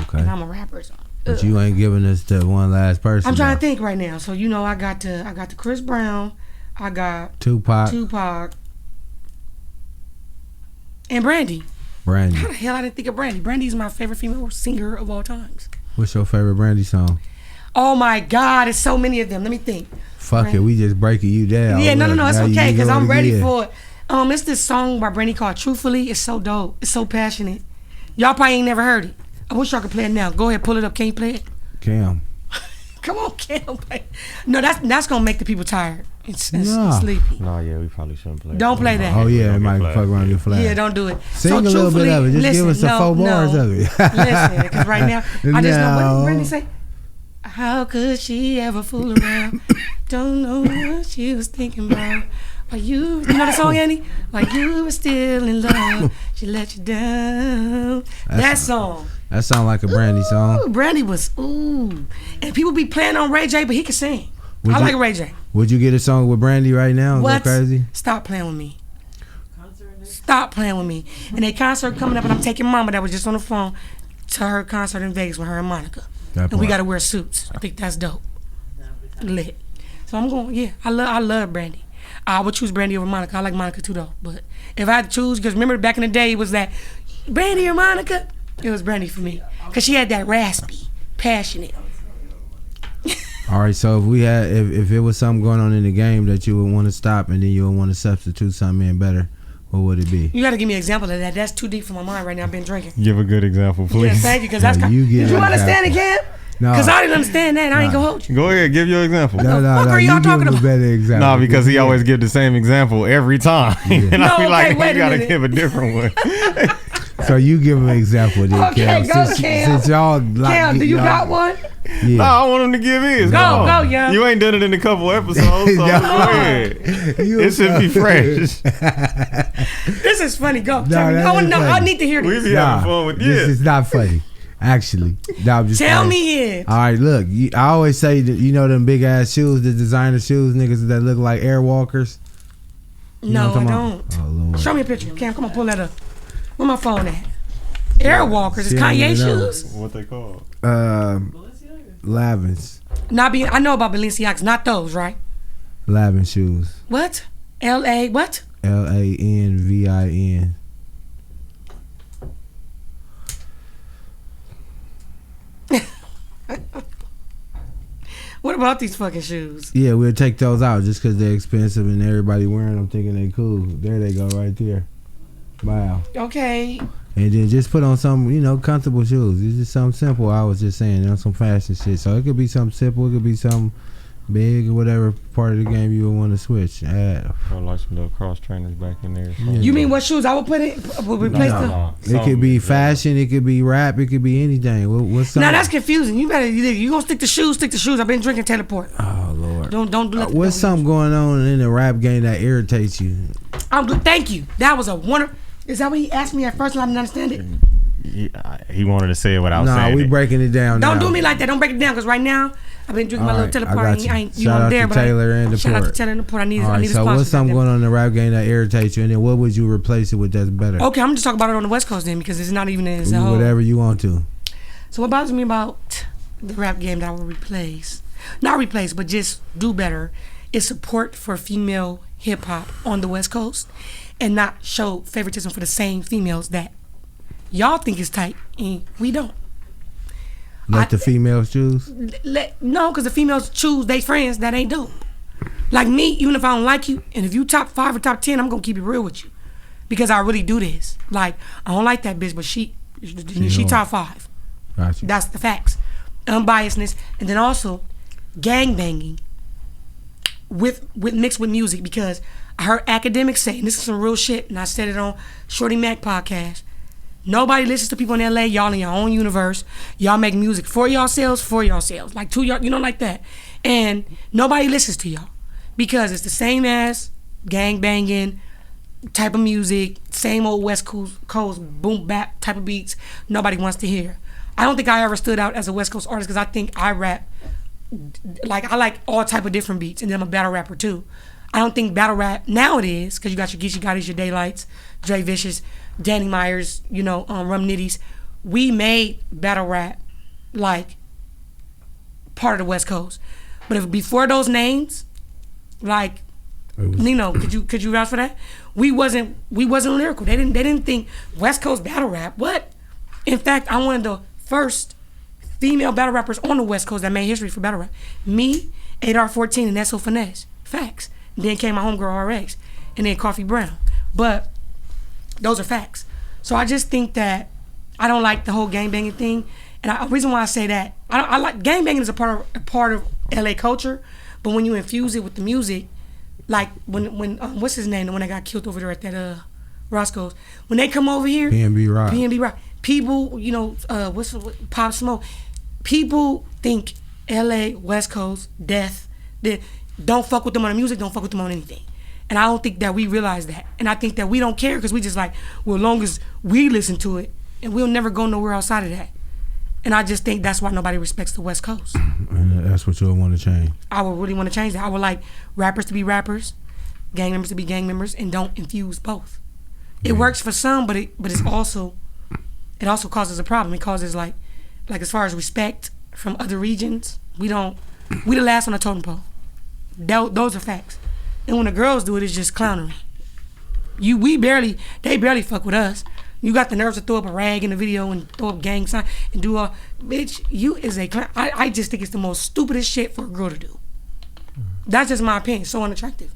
Okay. And I'm a rapper, so. But you ain't giving us to one last person. I'm trying though. to think right now. So you know, I got the Chris Brown, I got Tupac, and Brandy. Brandy. How the hell I didn't think of Brandy? Brandy's my favorite female singer of all times. What's your favorite Brandy song? Oh my God, it's so many of them. Let me think. Fuck it, we just breaking you down. Yeah, no, Look, it's now okay you because know I'm what it ready is. for it. It's this song by Brandy called "Truthfully." It's so dope. It's so passionate. Y'all probably ain't never heard it. I wish y'all could play it now. Go ahead, pull it up. Can you play it? Cam. Come on, Cam. Play. No, that's gonna make the people tired. It's Nah. sleepy. No, yeah, we probably shouldn't play. Don't play that. Oh yeah, it Don't might get fuck around your flag. Yeah, don't do it. Sing So a little bit truthfully, of it. Just give us listen, the 4 bars of it. Listen, because right now I just know what No. did Brandy say. How could she ever fool around? Don't know what she was thinking about. Are you know the song, Annie? Like you were still in love, she let you down. That song. That sound like a Brandy song. Ooh, Brandy was ooh. And people be playing on Ray J, but he can sing. Would I you- like Ray J. Would you get a song with Brandy right now? Is What? that crazy? Stop playing with me. Stop playing with me. And a concert coming up, and I'm taking Mama that was just on the phone to her concert in Vegas with her and Monica. That And we part. gotta wear suits. I think that's dope. Lit. So I'm going. Yeah, I love Brandy. I would choose Brandy over Monica. I like Monica too though. But if I had to choose, because remember back in the day it was that Brandy or Monica, it was Brandy for me, because she had that raspy, passionate. All right, so if it was something going on in the game that you would want to stop and then you would want to substitute something in better, what would it be? You gotta give me an example of that. That's too deep for my mind right now. I've been drinking. Give a good example, please. Yeah, thank you, because that's No, kind. you get Did you an understand it, example. Cam? No. Because I didn't understand that. I ain't gonna hold you. Go ahead, give your example. No, fuck are you y'all give talking him a about? better example. No, because he always give the same example every time. And No, I be okay, like, wait you a gotta minute. give a different one. So you give him an example then, Okay, Cam. go, Since, Cam. since y'all like, Cam, do you y'all- got one? Yeah. No, I want him to give his. Go, Come on. go, yeah. You ain't done it in a couple episodes, so No. go ahead. You It should be so- fresh. This is funny. Go. No, Tell me. that I want is to know. I funny. need to hear We this. be having fun with this this. is not funny, actually. No, I'm just Tell playing. me it. All right, look. I always say that you know them big ass shoes, the designer shoes, niggas that look like Airwalkers. You know No, what I'm I talking don't. about? Oh Lord. Show me a picture. Cam, come on, pull that up. Where my phone at? Airwalkers. Is She don't Kanye even know. shoes? What they call? Lavins, I know about Balenciagas. Not those, right? Lavin shoes. What? L-A what? LANVIN. What about these fucking shoes? Yeah, we'll take those out just because they're expensive and everybody wearing them thinking they cool. There they go right there. Wow. Okay. And then just put on some, comfortable shoes. It's just something simple. I was just saying, some fashion shit. So it could be something simple. It could be something big or whatever part of the game you would want to switch. Or like some little cross trainers back in there. You mean what shoes I would put it? Would replace them? No. It could be fashion. It could be rap. It could be anything. What's something? Now that's confusing. You gonna stick to shoes. Stick to shoes. I've been drinking Teleport. Oh Lord. Don't do that. What's something going on in the rap game that irritates you? Thank you. That was a wonder. Is that what he asked me at first and I didn't understand it? He wanted to say it without saying Nah, we breaking it down. Don't now. do me like that. Don't break it down because right now I've been drinking my little Teleport. I got you. I ain't Shout out there, to Taylor and the shout out to Port. Taylor and the Port. I need All right, a so sponsor. what's something going on in the rap game that irritates you, and then what would you replace it with that's better? Okay, I'm just talking about it on the West Coast then because it's not even as a whole. Whatever you want to. So what bothers me about the rap game that I will replace, not replace, but just do better, is support for female hip hop on the West Coast and not show favoritism for the same females that y'all think is tight and we don't. Let the females choose? No, because the females choose they friends that ain't dope. Like me, even if I don't like you, and if you top 5 or top 10, I'm gonna keep it real with you. Because I really do this. Like, I don't like that bitch, but she top 5. Gotcha. That's the facts. Unbiasedness, and then also gang banging with mixed with music, because I heard academics say, and this is some real shit, and I said it on Shorty Mac podcast. Nobody listens to people in LA. Y'all in your own universe. Y'all make music for yourselves. Like to y'all, like that. And nobody listens to y'all because it's the same as gang banging type of music, same old West Coast boom bap type of beats. Nobody wants to hear. I don't think I ever stood out as a West Coast artist because I think I rap like I like all type of different beats, and then I'm a battle rapper too. I don't think battle rap now it is because you got your Geechee Gottis, your Daylights, Dre Vicious, Danny Myers, Rum Nitties. We made battle rap like part of the West Coast, but if before those names, like Nino, could you vouch for that? We wasn't lyrical. They didn't think West Coast battle rap. What? In fact, I'm one of the first female battle rappers on the West Coast that made history for battle rap. Me, 8R14, and SO Finesse. Facts. And then came my homegirl RX, and then Coffee Brown. But those are facts. So I just think that I don't like the whole gangbanging thing. And the reason why I say that, I like gangbanging is a part of LA culture, but when you infuse it with the music, like when what's his name, the one that got killed over there at that Roscoe's, when they come over here, PNB Rock, people, what's Pop Smoke, people think LA, West Coast, death, that don't fuck with them on the music, don't fuck with them on anything. And I don't think that we realize that. And I think that we don't care because we just like, well, as long as we listen to it, and we'll never go nowhere outside of that. And I just think that's why nobody respects the West Coast. And that's what you would want to change. I would really want to change that. I would like rappers to be rappers, gang members to be gang members, and don't infuse both. It works for some, but it also causes a problem. It causes like as far as respect from other regions, we the last on the totem pole. Those are facts. And when the girls do it, it's just clownery. They barely fuck with us. You got the nerves to throw up a rag in the video and throw up gang sign and do all, bitch, you is a clown. I just think it's the most stupidest shit for a girl to do. That's just my opinion. So unattractive.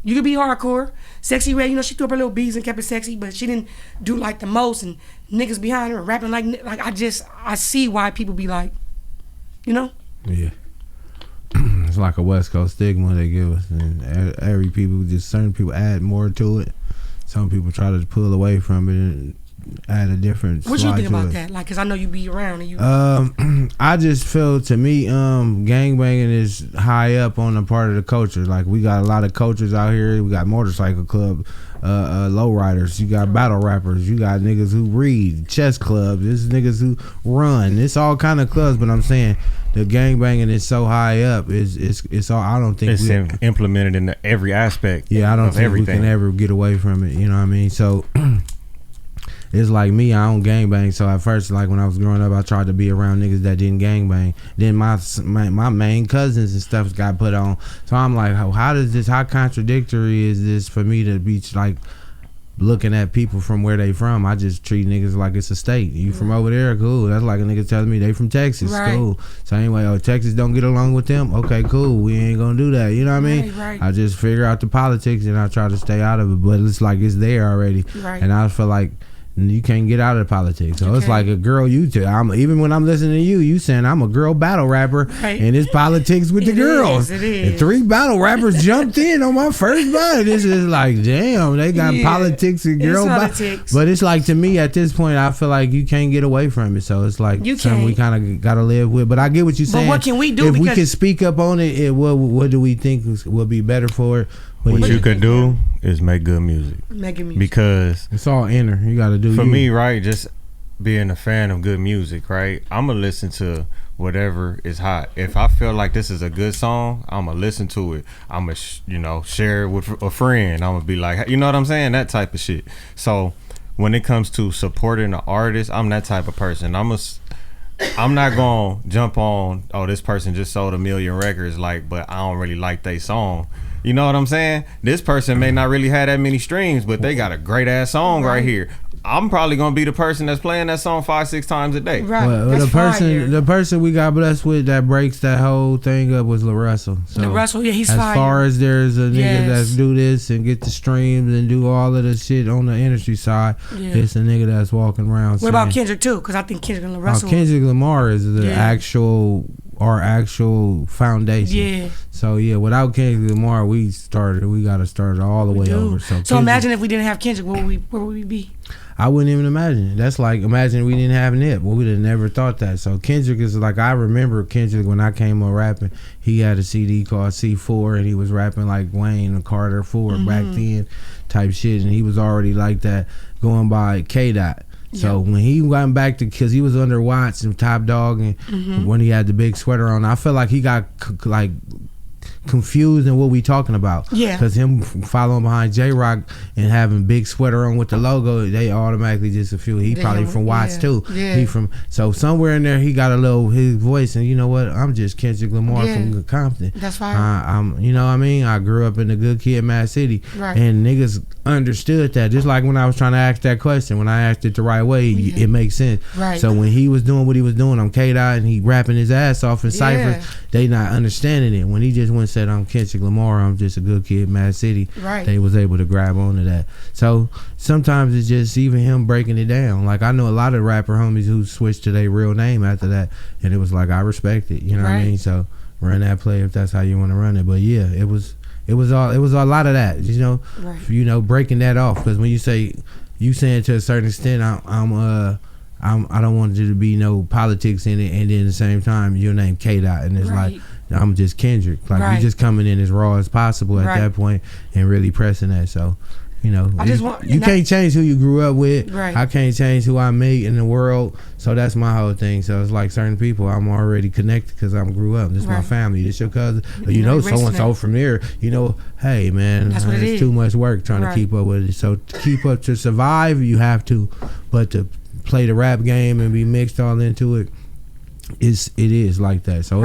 You could be hardcore. Sexy Red, she threw up her little beads and kept it sexy, but she didn't do like the most, and niggas behind her and rapping like I see why people be like, Yeah. It's like a West Coast stigma they give us, and certain people add more to it. Some people try to pull away from it and add a different. What you think about that? Like, cause I know you be around and you. I just feel, to me, gangbanging is high up on the part of the culture. Like, we got a lot of cultures out here. We got motorcycle club, lowriders. You got battle rappers. You got niggas who read, chess clubs. There's niggas who run. It's all kind of clubs. But I'm saying the gangbanging is so high up. It's all. I don't think it's implemented in every aspect. Yeah, I don't think everything. we can ever get away from it. You know what I mean? So. it's like me, I don't gangbang. So at first, like when I was growing up, I tried to be around niggas that didn't gangbang. Then my main cousins and stuff got put on. So I'm like, how contradictory is this for me to be like looking at people from where they from? I just treat niggas like it's a state. You from over there, cool. That's like a nigga telling me they from Texas, cool. So anyway, Texas don't get along with them, okay, cool. We ain't gonna do that. You know what I mean? Right. I just figure out the politics and I try to stay out of it. But it's like it's there already, and I feel like you can't get out of politics. So it's like a girl even when I'm listening to you saying I'm a girl battle rapper, and it's politics with the girls. It is. And 3 battle rappers jumped in on my first battle. This is like, damn, they got politics and girl battle. But it's like, to me at this point, I feel like you can't get away from it. So it's like something we kind of got to live with. But I get what you're saying. But what can we do? If we can speak up on it, what do we think would be better for it? What you could do is make good music. Because it's all inner. You got to do. For me, right, just being a fan of good music, right, I'm gonna listen to whatever is hot. If I feel like this is a good song, I'm gonna listen to it. I'm gonna share it with a friend. I'm gonna be like, you know what I'm saying, that type of shit. So when it comes to supporting an artist, I'm that type of person. I'm not gonna jump on, oh, this person just sold 1 million records, like, but I don't really like they song. You know what I'm saying? This person may not really have that many streams, but they got a great ass song right here. I'm probably gonna be the person that's playing that song 5-6 times a day. Right. Well, the person we got blessed with that breaks that whole thing up was LaRussell. So LaRussell, yeah, he's fire. As far as there's a nigga that do this and get the streams and do all of the shit on the industry side, it's a nigga that's walking around. What about Kendrick too? Because I think Kendrick and LaRussell. Kendrick Lamar is the our actual foundation. Yeah. So yeah, without Kendrick Lamar, we got to start all the way over. So imagine if we didn't have Kendrick, where would we be? I wouldn't even imagine it. That's like, imagine we didn't have Nip. Well, we'd have never thought that. So Kendrick is like, I remember Kendrick when I came up rapping, he had a CD called C4 and he was rapping like Wayne and Carter 4 back then type shit, and he was already like that going by K-Dot. So when he went back to, because he was under Watts and Top Dog, and when he had the big sweater on, I felt like he got like confused in what we talking about. Yeah. Because him following behind J-Rock and having big sweater on with the logo, they automatically just feel he probably from Watts too. Yeah. He from, so somewhere in there he got a little his voice, and you know what? I'm just Kendrick Lamar from Compton. That's fine. I'm, you know what I mean? I grew up in the good kid, Mad City, and niggas understood that. Just like when I was trying to ask that question, when I asked it the right way, it makes sense. Right. So when he was doing what he was doing on K-Dot and he rapping his ass off in ciphers, they not understanding it. When he just went and said, I'm Kendrick Lamar, I'm just a good kid, Mad City, they was able to grab onto that. So sometimes it's just even him breaking it down. Like I know a lot of rapper homies who switched to their real name after that, and it was like, I respect it, you know what I mean? So run that play if that's how you want to run it. But yeah, it was a lot of that, you know, breaking that off. Because when you saying to a certain extent, I don't want there to be no politics in it, and then at the same time your name K-Dot, and it's like, I'm just Kendrick. Like you're just coming in as raw as possible at that point and really pressing that. So, you know, you can't change who you grew up with. I can't change who I meet in the world. So that's my whole thing. So it's like certain people I'm already connected because I grew up. This is my family. This your cousin. You know, so and so from there. You know, hey man, it's too much work trying to keep up with it. So to keep up, to survive, you have to. But to play the rap game and be mixed all into it, it is like that. So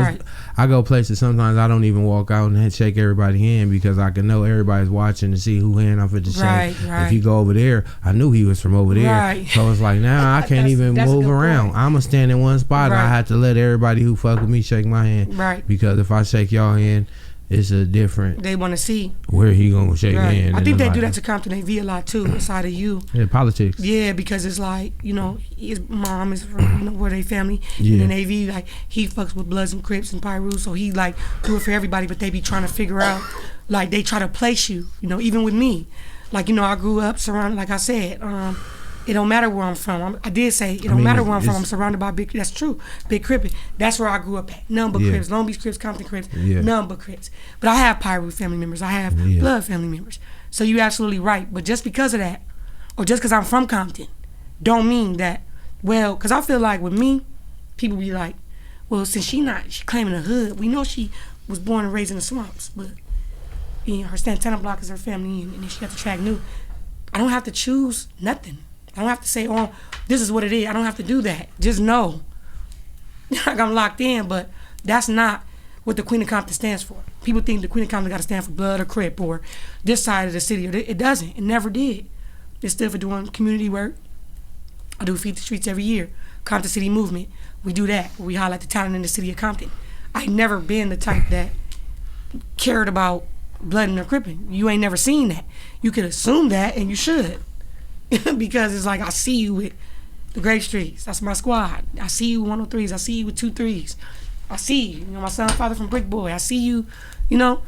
I go places sometimes I don't even walk out and shake everybody's hand because I can know everybody's watching to see who hand I'm fit to shake. If you go over there, I knew he was from over there. So it's like now I can't even move around. I'm gonna stand in one spot and I have to let everybody who fuck with me shake my hand. Because if I shake y'all hand, it's a different. They want to see where he gonna shake hand. I think they do that to Compton AV a lot too, inside of you. Yeah, politics. Yeah, because it's like, you know, his mom is from, you know, where they family, and then AV, like he fucks with Bloods and Crips and Pyru, so he like do it for everybody. But they be trying to figure out, like they try to place you, you know, even with me, like, you know, I grew up surrounded, like I said. It don't matter where I'm from. I did say it don't matter where I'm from. I'm surrounded by big. That's true. Big Crippin'. That's where I grew up at. None but Crips. Long Beach Crips, Compton Crips. None but Crips. But I have Pyru family members. I have Blood family members. So you're absolutely right. But just because of that, or just because I'm from Compton, don't mean that. Well, because I feel like with me, people be like, well, since she claiming the hood, we know she was born and raised in the slumps, but you know, her Santana block is her family, and then she got the track new. I don't have to choose nothing I don't have to say, oh, this is what it is. I don't have to do that. Just know. Like I'm locked in, but that's not what the Queen of Compton stands for. People think the Queen of Compton got to stand for blood or Crip or this side of the city. It doesn't. It never did. It stood for doing community work. I do Feed the Streets every year. Compton City Movement. We do that. We highlight the talent in the city of Compton. I never been the type that cared about blood or cripping. You ain't never seen that. You could assume that, and you should. Because it's like, I see you with the Grape Streets. That's my squad. I see you 103s. I see you with 2-3s. I see you. You know, my son, father from Brick Boy. I see you, you know.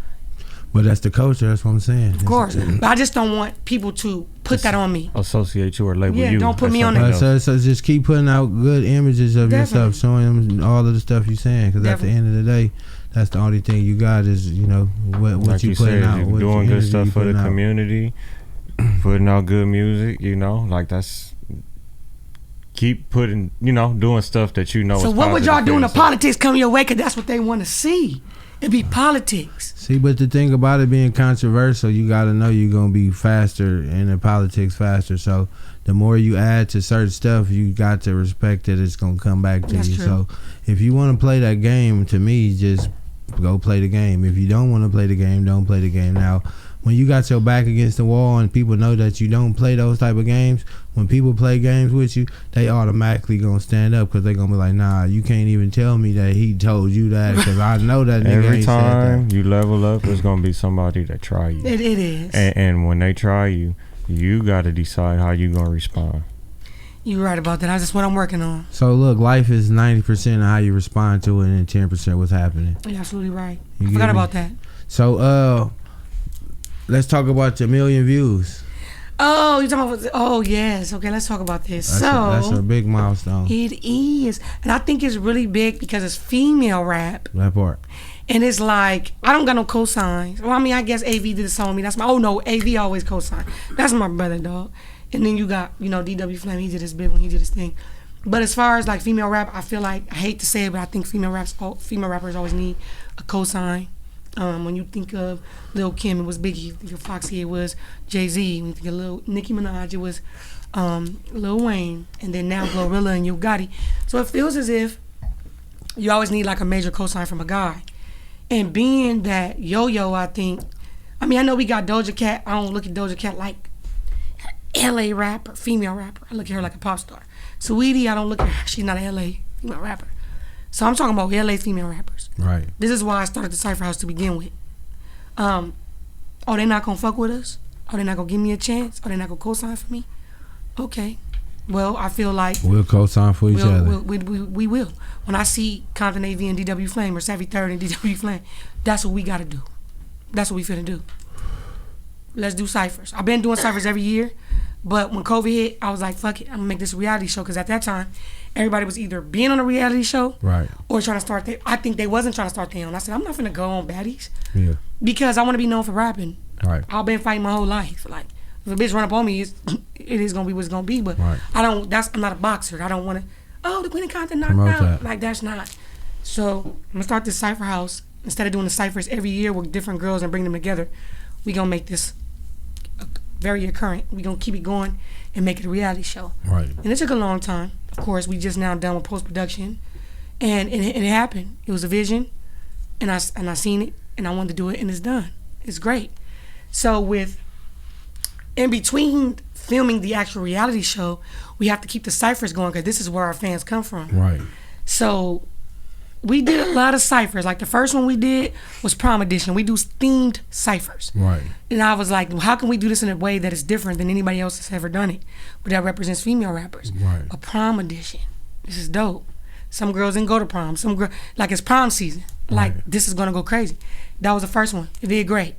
But that's the culture. That's what I'm saying. Of course. But I just don't want people to put that on me. Associate you or label you. Yeah, don't put me on it. it. So just keep putting out good images of yourself, showing them all of the stuff you're saying. Because at the end of the day, that's the only thing you got is, you know, what like you putting out. You're doing good stuff for the community, putting out good music, you know, like that's. Keep putting, you know, doing stuff that you know. So what would y'all do when the politics come your way? Because that's what they want to see. It be politics. See, but the thing about it being controversial, you got to know you're going to be faster in the politics faster. So the more you add to certain stuff, you got to respect that it's going to come back to you. True. So if you want to play that game, to me, just go play the game. If you don't want to play the game, don't play the game. Now, when you got your back against the wall and people know that you don't play those type of games, when people play games with you, they automatically gonna stand up because they gonna be like, nah, you can't even tell me that he told you that because I know that nigga every ain't time said that. You level up, there's gonna be somebody that try you. It is. And when they try you, you gotta decide how you gonna respond. You're right about that. That's what I'm working on. So look, life is 90% of how you respond to it and 10% what's happening. You're absolutely right. You I forgot about that. So let's talk about your 1 million views. Oh, you're talking about? Oh, yes. Okay, let's talk about this. That's a big milestone. It is, and I think it's really big because it's female rap. That part. And it's like, I don't got no cosigns. Well, I mean, I guess AV did the song with me. That's my. Oh no, AV always cosign. That's my brother, dog. And then you got, you know, DW Flame. He did his big one. He did his thing. But as far as like female rap, I feel like, I hate to say it, but I think female rappers always need a cosign. When you think of Lil Kim, it was Biggie. You think of Foxy, it was Jay-Z. When you think of Lil Nicki Minaj, it was Lil Wayne. And then now Glorilla and Yo Gotti. So it feels as if you always need like a major cosign from a guy. And being that Yo-Yo, I think, I mean, I know we got Doja Cat. I don't look at Doja Cat like LA rapper, female rapper. I look at her like a pop star. Saweetie, I don't look at her. She's not an LA female rapper. So I'm talking about LA female rappers. Right. This is why I started the Cypher House to begin with. Oh, they not gonna fuck with us? Oh, they not gonna give me a chance? Oh, they not gonna co-sign for me? Okay. Well, I feel like we'll co-sign for each other. We will. When I see Compton AV and DW Flame or Savvy Third and DW Flame, that's what we gotta do. That's what we finna do. Let's do ciphers. I've been doing ciphers every year, but when COVID hit, I was like, fuck it, I'm gonna make this a reality show, because at that time, everybody was either being on a reality show, right, or trying to start I think they wasn't trying to start their own. I said, I'm not finna go on baddies. Yeah. Because I wanna be known for rapping. Right. I've been fighting my whole life. Like, if a bitch run up on me, it is gonna be what it's gonna be, but right. I'm not a boxer. I don't wanna, the Queen of Compton knocked out. That. Like, that's not. So, I'm gonna start this Cypher House. Instead of doing the ciphers every year with different girls and bring them together, we gonna make this very recurrent. We gonna keep it going and make it a reality show. Right. And it took a long time. Of course, we just now done with post-production, and it happened. It was a vision, and I seen it, and I wanted to do it, and it's done. It's great. So in between filming the actual reality show, we have to keep the ciphers going, because this is where our fans come from. Right. So we did a lot of ciphers. Like, the first one we did was Prom Edition. We do themed ciphers. Right. And I was like, well, how can we do this in a way that is different than anybody else that's ever done it, but that represents female rappers? Right. A Prom Edition. This is dope. Some girls didn't go to prom. Some girl, like, it's prom season. Like, right. This is gonna go crazy. That was the first one. It did great.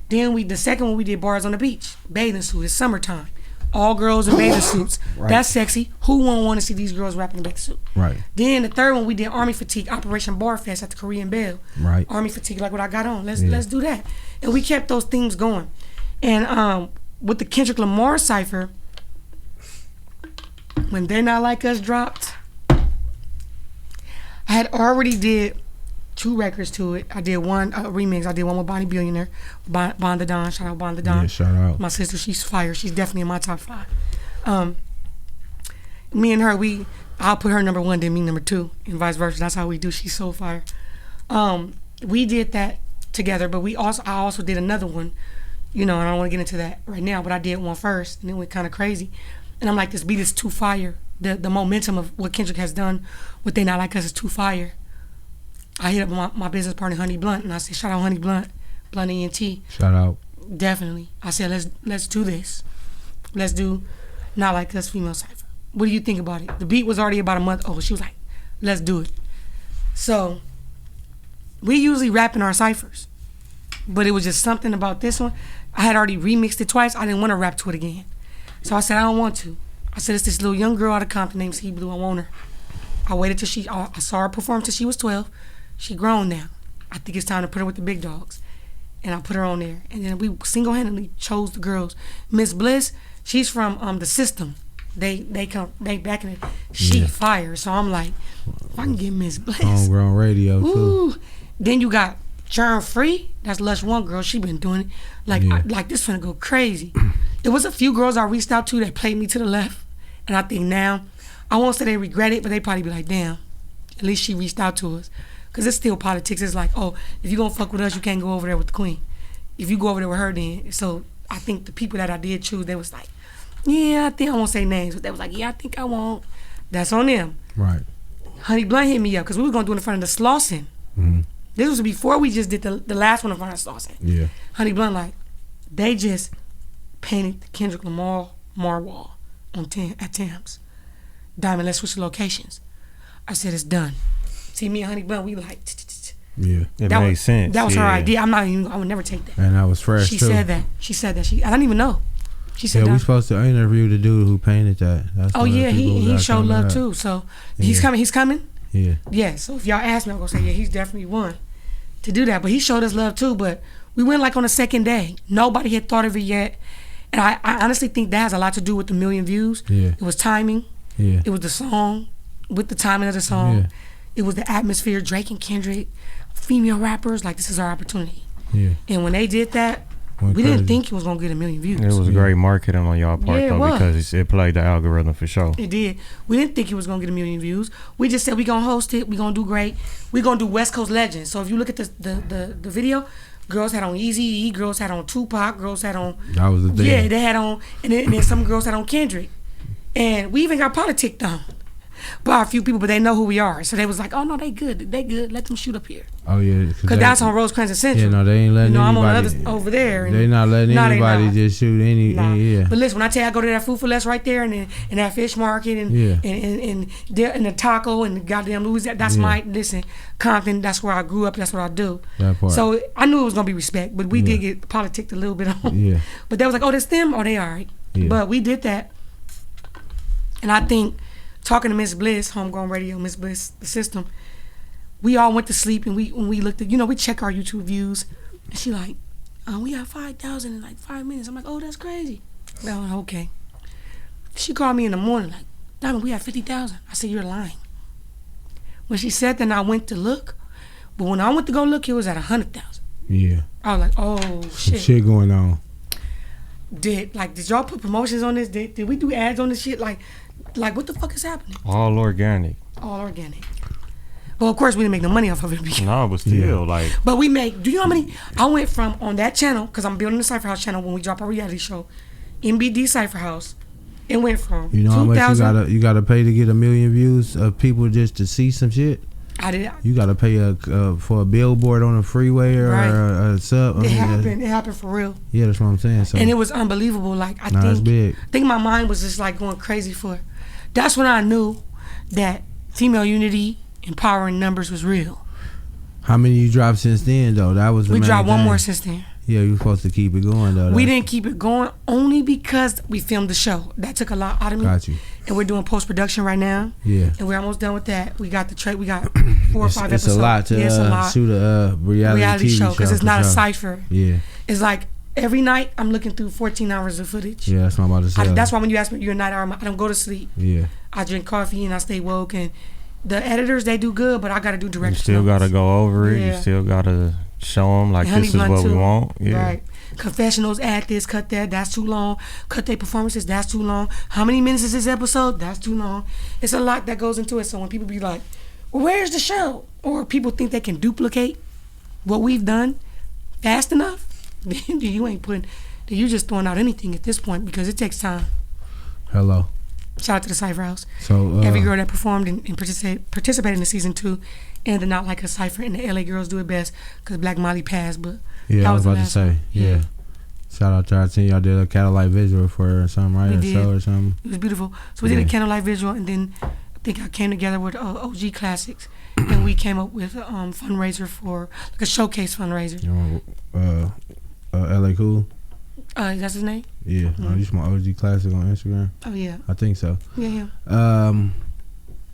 Then the second one we did Bars on the Beach. Bathing suit. It's summertime. All girls in bathing suits. Right. That's sexy. Who won't want to see these girls rapping in bathing suit? Right. Then the third one we did Army Fatigue, Operation Bar Fest at the Korean Bell. Right. Army Fatigue, like what I got on. Let's do that. And we kept those themes going. And with the Kendrick Lamar cipher, when They're Not Like Us dropped, I had already did 2 records to it. I did one remix. I did one with Bonnie Billionaire, Bon the Don. Shout out Bon the Don. Yeah, shout out. My sister, she's fire. She's definitely in my top 5. me and her, I'll put her number 1, then me number 2, and vice versa. That's how we do. She's so fire. We did that together, but I also did another one, and I don't want to get into that right now, but I did one first, and it went kind of crazy. And I'm like, this beat is too fire. The momentum of what Kendrick has done with They Not Like Us is too fire. I hit up my business partner, Honey Blunt, and I said, shout out Honey Blunt ENT. Shout out. Definitely. I said, let's do this. Let's do Not Like Us female cypher. What do you think about it? The beat was already about a month old. She was like, let's do it. So we usually rap in our ciphers, but it was just something about this one. I had already remixed it twice. I didn't want to rap to it again. So I said, I don't want to. I said, it's this little young girl out of Compton named C Blue. I want her. I waited till I saw her perform till she was 12. She grown now. I think it's time to put her with the big dogs. And I put her on there. And then we single-handedly chose the girls. Miss Bliss, she's from the system. They back in it. She fire. So I'm like, if I can get Miss Bliss. Homegrown radio Ooh. too. Then you got Germ Free. That's Lush One girl. She been doing it. Like this finna go crazy. There was a few girls I reached out to that played me to the left. And I think now, I won't say they regret it, but they probably be like, damn, at least she reached out to us. Because it's still politics. It's like, oh, if you gonna fuck with us, you can't go over there with the queen. If you go over there with her, then. So I think the people that I did choose, they was like, yeah, I think I won't say names, but they was like, yeah, I think I won't. That's on them. Right. Honey Blunt hit me up because we were gonna do it in front of the Slauson. Mm-hmm. This was before we just did the last one in front of Slauson. Yeah. Honey Blunt, like, they just painted the Kendrick Lamar wall at Tams. Diamond, let's switch the locations. I said, it's done. See, me and Honey Blunt, we like, yeah. It made sense. That was her idea. I would never take that. And I was fresh She too. said that. I didn't even know. She said we that. supposed to interview the dude who painted that. That's Oh yeah, he showed love too. So he's coming. Yeah. Yeah. So if y'all ask me, I'm gonna say, yeah, he's definitely one to do that. But he showed us love too. But we went like on the second day. Nobody had thought of it yet. And I honestly think that has a lot to do with the million views. Yeah. It was timing. Yeah. It was the song, with the timing of the song. Yeah. It was the atmosphere, Drake and Kendrick, female rappers, like this is our opportunity. Yeah. And when they did that, we didn't think it was gonna get 1 million views. It was great marketing on y'all part Yeah, it though, was. because it played the algorithm for sure. It did. We didn't think it was gonna get 1 million views. We just said we gonna host it. We gonna do great. We gonna do West Coast Legends. So if you look at the video, girls had on Eazy-E, girls had on Tupac, girls had on. That was the thing. Yeah, they had on, and then some girls had on Kendrick, and we even got politicked on by a few people, but they know who we are. So they was like, oh no, they good. Let them shoot up here. Oh yeah. Because that's on Rosecrans Central. Yeah, no, they ain't letting I'm on anybody. the other over there. And They not letting No, they anybody not. just shoot any. Nah. Yeah. But listen, when I tell you I go to that Food for Less right there and that fish market and the taco and the goddamn Louisiana, that's my, listen, Compton, that's where I grew up, that's what I do. That part. So I knew it was going to be respect, but we did get politicked a little bit on. Yeah. But they was like, oh, that's them? Oh, they all right. Yeah. But we did that. And I think talking to Miss Bliss, Homegrown Radio, Miss Bliss, the system, we all went to sleep and we looked at, we check our YouTube views. And she like, we got 5,000 in like 5 minutes. I'm like, oh, that's crazy. Oh, okay. She called me in the morning like, Diamond, we have 50,000. I said, you're lying. When she said that, I went to look. But when I went to go look, it was at 100,000. Yeah. I was like, oh, Some shit. shit going on. Did y'all put promotions on this? Did we do ads on this shit? Like what the fuck is happening? All organic. All organic. Well, of course, we didn't make no money off of it. No, but still, like. But we make, do you know how many? I went from on that channel, because I'm building the Cypher House channel when we drop our reality show, MBD Cypher House. It went from You know how much 2,000. you gotta pay to get 1 million views of people just to see some shit? I did. You gotta pay for a billboard on a freeway or Right. a sub. It happened for real. Yeah, that's what I'm saying. So, And it was unbelievable. Like, it's big. I think my mind was just like going crazy for it. That's when I knew that female unity and power in numbers was real. How many you dropped since then though? That was the We main dropped one thing. more since then. Yeah, you were supposed to keep it going though. We didn't keep it going only because we filmed the show. That took a lot out of me. Got you. And we're doing post-production right now. Yeah. And we're almost done with that. We got 4 or 5 It's episodes. a lot to Yeah, it's a lot. shoot a reality TV show because it's for not a sure. cipher. Yeah. It's like every night I'm looking through 14 hours of footage. Yeah, that's what I'm about to say. That's why when you ask me, you're a night owl, I don't go to sleep. Yeah. I drink coffee and I stay woke. And the editors, they do good, but I got to do You direction. still gotta go over it. Yeah. You still gotta show them like Honey this is Bun what we too. want. Yeah. Right. Confessionals, add this, cut that, that's too long. Cut their performances, that's too long. How many minutes is this episode? That's too long. It's a lot that goes into it. So when people be like, well, where's the show? Or people think they can duplicate what we've done fast enough, then you just throwing out anything at this point because it takes time. Hello. Shout out to the Cypher House. So Every girl that performed and participated in the season 2 and the Not Like a Cypher and the LA Girls Do It Best because Black Molly passed, but yeah, that I was the about to last say, one. yeah. Shout out to our team. Y'all did a candlelight visual for something, right? We A did. show or something. It was beautiful. So we did Yeah. a candlelight visual, and then I think I came together with OG Classics, and we came up with a fundraiser for like a showcase fundraiser. You know, LA Cool. That's his name? Yeah, you my OG Classic on Instagram. Oh yeah, I think so. yeah.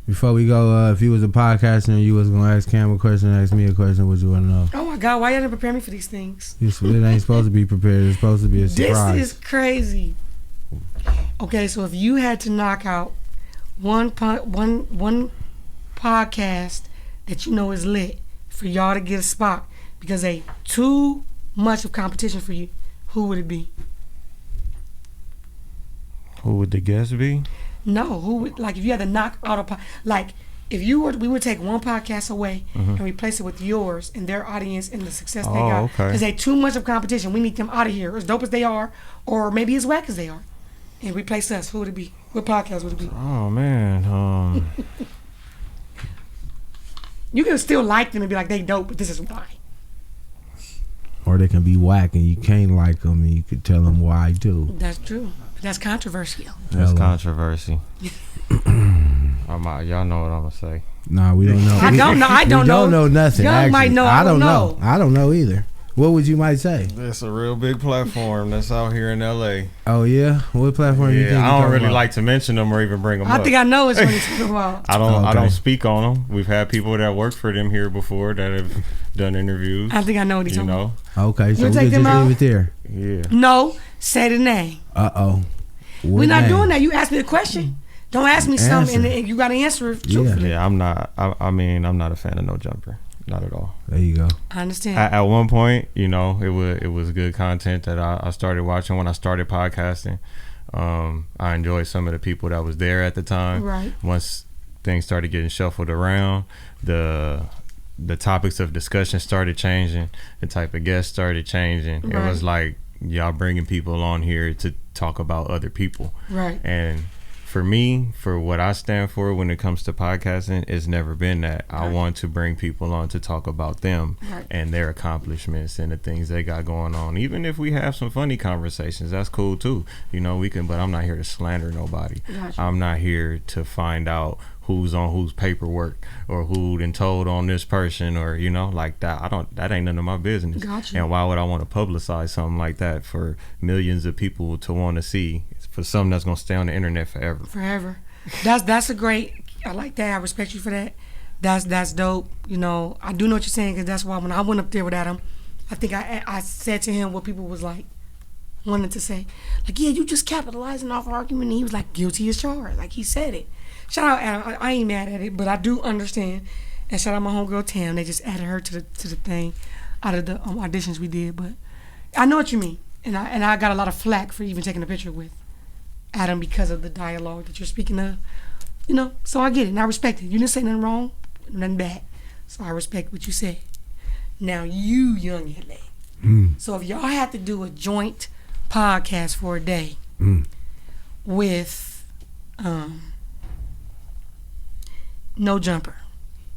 Before we go, if you was a podcaster and you was gonna ask Cam a question, ask me a question, what you want to know? Oh my God, why you didn't prepare me for these things? It ain't supposed to be prepared. It's supposed to be a surprise. This is crazy. Okay, so if you had to knock out one podcast that you know is lit for y'all to get a spot because they too much of competition for you, who would it be? Who would the guest be? No, who would, like if you had to knock out like if you were, we would take one podcast away and replace it with yours and their audience and the success they got. Okay. Because they too much of competition. We need them out of here, as dope as they are, or maybe as whack as they are, and replace us. Who would it be? What podcast would it be? Oh man, You can still like them and be like they dope, but this is why. Or they can be whack and you can't like them and you could tell them why too. That's true. But that's controversial. that's Hello. controversy. Y'all know what I'm gonna say. Nah, we don't know. I don't know. I don't we know. don't know nothing. Y'all actually. might know. I don't know. I don't know either. What would you might say? It's a real big platform that's out here in LA. Oh yeah, what platform you think? Yeah, you I don't talking really about? like to mention them or even bring them I up. think I know it's what you're talking about. I don't. I Okay. don't speak on them. We've had people that worked for them here before that have done interviews. I think I know what he's You talking about. know. Okay, so You we take could them just out? leave it there. Yeah. No, say the name. We're We're not doing that. You asked me a question. Don't ask me something Answer. and you got to answer it truthfully. Yeah. I'm not. I mean, I'm not a fan of No Jumper. Not at all. There you go. I understand. At one point, you know, it was good content that I started watching when I started podcasting. I enjoyed some of the people that was there at the time. Right. Once things started getting shuffled around, the topics of discussion started changing. The type of guests started changing. Right. It was like y'all bringing people on here to talk about other people. Right. And for me, for what I stand for when it comes to podcasting, it's never been that. I want to bring people on to talk about them Right. and their accomplishments and the things they got going on. Even if we have some funny conversations, that's cool too. You know, we can, but I'm not here to slander nobody. Gotcha. I'm not here to find out who's on whose paperwork or who done told on this person or, you know, like that. That ain't none of my business. Gotcha. And why would I want to publicize something like that for millions of people to want to see? For something that's gonna stay on the internet forever. Forever. That's a great. I like that. I respect you for that. That's dope. You know, I do know what you're saying because that's why when I went up there with Adam, I think I said to him what people was like wanted to say. Like, yeah, you just capitalizing off argument. And he was like, guilty as charged. Like he said it. Shout out Adam. I ain't mad at it, but I do understand. And shout out my homegirl Tam. They just added her to the thing out of the auditions we did. But I know what you mean, and I got a lot of flack for even taking a picture with Adam because of the dialogue that you're speaking of, you know, so I get it and I respect it. You didn't say nothing wrong, nothing bad, so I respect what you said. Now you, young LA, so if y'all had to do a joint podcast for a day with No Jumper,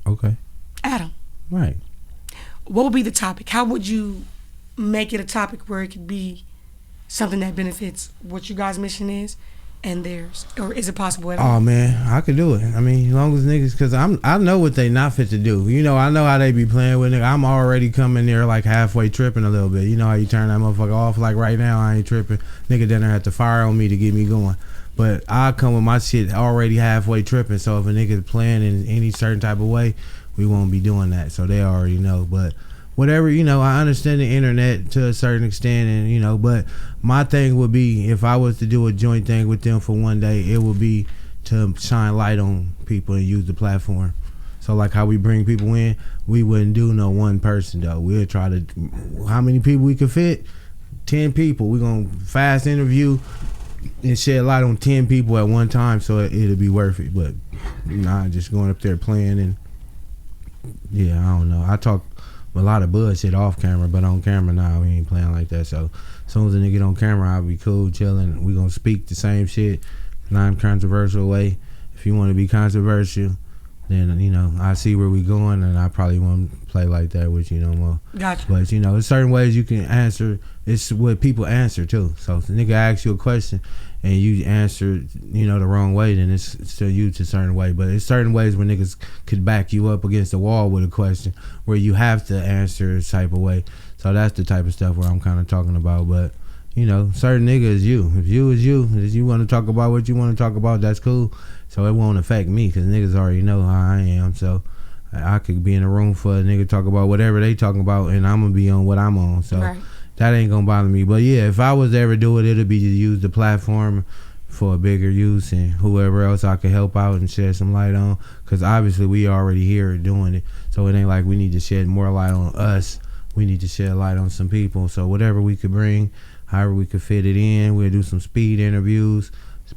Okay. Adam, Right. what would be the topic? How would you make it a topic where it could be something that benefits what you guys' mission is and theirs, or is it possible at all? Oh man, I could do it. I mean, as long as niggas, cause I know what they not fit to do. You know, I know how they be playing with niggas. I'm already coming there like halfway tripping a little bit. You know how you turn that motherfucker off? Like right now, I ain't tripping. Nigga down there had to fire on me to get me going. But I come with my shit already halfway tripping. So if a nigga playing in any certain type of way, we won't be doing that. So they already know. But whatever, you know, I understand the internet to a certain extent, and you know, but my thing would be if I was to do a joint thing with them for one day, it would be to shine light on people and use the platform. So like how we bring people in, we wouldn't do no one person though. We'll try to, how many people we could fit? 10 people. We're gonna fast interview and shed light on 10 people at one time, so it'll be worth it. But nah, just going up there playing and yeah, I don't know. I talk a lot of bullshit off camera, but on camera now we ain't playing like that. So as soon as a nigga get on camera, I'll be cool, chilling. We gonna speak the same shit, non-controversial way. If you want to be controversial, then you know I see where we going, and I probably won't play like that with you no more. Gotcha. But you know, there's certain ways you can answer. It's what people answer too. So if the nigga asks you a question and you answer, you know, the wrong way, then it's still used a certain way. But it's certain ways where niggas could back you up against the wall with a question where you have to answer a type of way. So that's the type of stuff where I'm kind of talking about. But you know, certain nigga is you. If you is you, if you want to talk about what you want to talk about, that's cool. So it won't affect me because niggas already know how I am. So I could be in a room for a nigga talk about whatever they talking about, and I'm gonna be on what I'm on. So Right. that ain't gonna bother me. But yeah, if I was to ever do it, it'll be to use the platform for a bigger use and whoever else I could help out and shed some light on. Because obviously we already here doing it, so it ain't like we need to shed more light on us. We need to shed light on some people. So whatever we could bring, however we could fit it in, we'll do some speed interviews.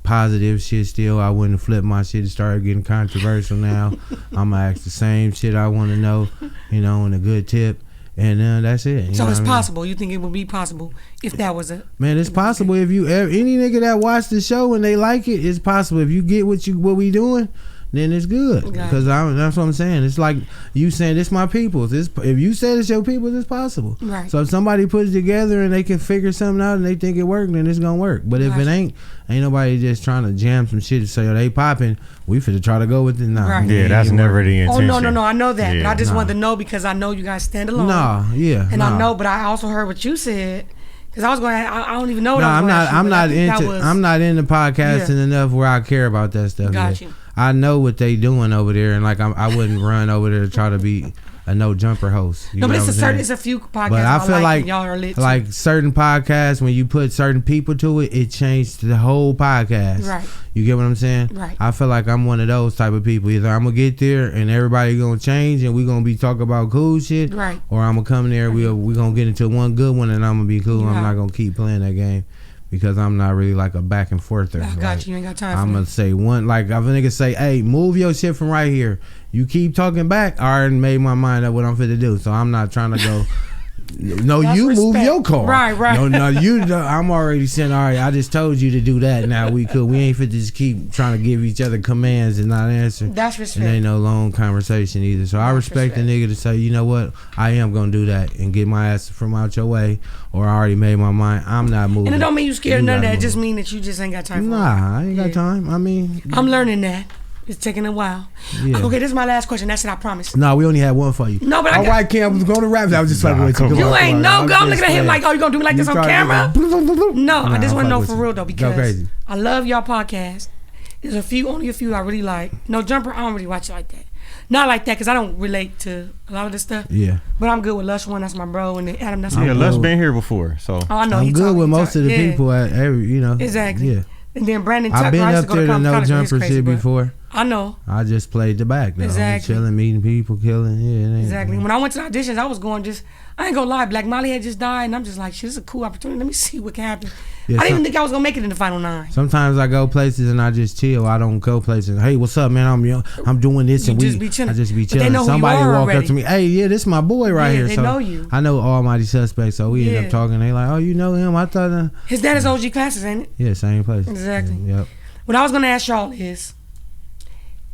Positive shit still. I wouldn't flip my shit and start getting controversial now. I'm gonna ask the same shit I want to know, you know, and a good tip. And that's it. You So know it's what I mean? possible. You think it would be possible if that was a Man, it's possible if you any nigga that watch the show and they like it, it's possible. If you get what we doing, then it's good. Okay. Because that's what I'm saying. It's like you saying this my people's. If you said it's your people's, it's possible. Right. So if somebody puts it together and they can figure something out and they think it worked, then it's gonna work. But if it Gotcha. ain't nobody just trying to jam some shit to say they popping, we finna try to go with it. Nah, Right. Yeah, that's never the Oh intention. no, I know that, but Yeah. I just Nah. wanted to know because I know you guys stand alone. Nah, yeah. and nah. I know, but I also heard what you said because I was going. I don't even know what No, I was I'm gonna not. ask you, I'm but I not think that into. was- I'm not into podcasting Yeah. enough where I care about that stuff. Got yet. you. I know what they doing over there, and like I wouldn't run over there to try to be a no jumper host. You No, know but it's what a I'm certain. saying? It's a few podcasts. But I feel like and y'all are lit. too. like certain podcasts when you put certain people to it, it changed the whole podcast. Right. You get what I'm saying? Right. I feel like I'm one of those type of people. Either I'm gonna get there and everybody gonna change and we gonna be talking about cool shit, Right. or I'm gonna come there. We gonna get into one good one and I'm gonna be cool. Right. I'm not gonna keep playing that game because I'm not really like a back and forther. I got you. You ain't got time for I'm that. gonna say one, like if a nigga say, "Hey, move your shit from right here." You keep talking back. I already made my mind up what I'm finna do, so I'm not trying to go. No, That's you move respect. your car. Right. No, you. I'm already saying, all right. I just told you to do that. Now we cool. We ain't fit to just keep trying to give each other commands and not answer. That's It respect. ain't no long conversation either. So I That's respect the respect. nigga to say, you know what, I am gonna do that and get my ass from out your way, or I already made my mind. I'm not moving. And it don't mean you scared of none of gotta that. It move. just mean that you just ain't got time for it. Nah, I ain't got Yeah. time. I mean, I'm learning that. It's taking a while. Yeah. Okay, this is my last question. That's it. I promise. no, we only had one for you. No, but I all got- right, Cam, was going to rap. I was just fucking with you. come You on, ain't no I'm go. I'm just looking at him playing. like, oh, you gonna do me like this You on trying to camera? go- No, I Nah, just want to I'm know fucking for with real you. though Go because crazy. I love y'all podcast. There's only a few I really like. No Jumper, I don't really watch it like that. Not like that because I don't relate to a lot of this stuff. Yeah. But I'm good with Lush One. That's my bro, and then Adam. That's my Yeah, bro. Les been here before, so Oh, I know. I'm he good talk- with he most talk- of the yeah. people at every, you know. Exactly. Yeah. And then Brandon Tucker. I've been I used up to go there to Compton no College, but he's jumper crazy, shit but before. I know. I just played the back though. Exactly. Chilling, meeting people, killing. Yeah, it ain't- Exactly. When I went to the auditions, I was going just, I ain't gonna lie, Black Molly had just died, and I'm just like, shit, this is a cool opportunity. Let me see what can happen. Yeah, I didn't even some- think I was gonna make it in the final 9. Sometimes I go places and I just chill. I don't go places. Hey, what's up, man? I'm doing this You and just be chilling. I just be But they chilling. know who you Somebody are walk up already. to me. Hey, yeah, this my boy right Yeah, here. they So know you. I know Almighty Suspect. So we end Yeah. up talking. They like, oh, you know him? I thought. His dad is OG Classes, ain't it? Yeah, same place. Exactly. Yep. What I was gonna ask y'all is,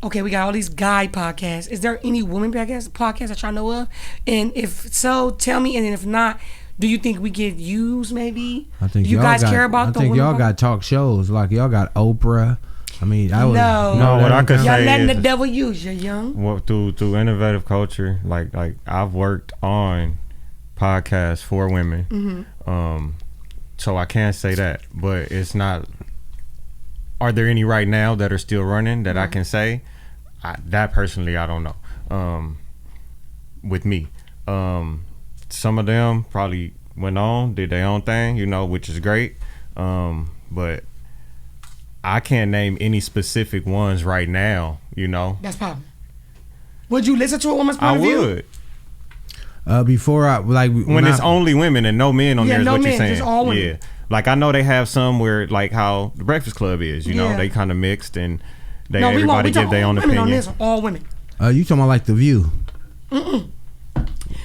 okay, we got all these guy podcasts. Is there any woman podcasts that y'all know of? And if so, tell me. And then if not, do you think we get used? Maybe. I think do you y'all guys got, care about I the think women y'all podcast? got talk shows. Like y'all got Oprah. I mean, I was. No. No, what I could Y'all say letting the is- devil use you, young. well, through innovative culture, like I've worked on podcasts for women, so I can't say that, but it's not. Are there any right now that are still running that I can say? That personally, I don't know. With me, some of them probably went on, did their own thing, you know, which is great. But I can't name any specific ones right now, you know. That's popping. Would you listen to a woman's point I of view? would. Before I like When it's only women and no men on Yeah, there is no what you're men, saying. just all women. Yeah. Like I know they have some where like how the Breakfast Club is, you know, Yeah. they kind of mixed and they No, we won't. everybody We give talk their all own women on opinion. this. All women. you talking about like The View?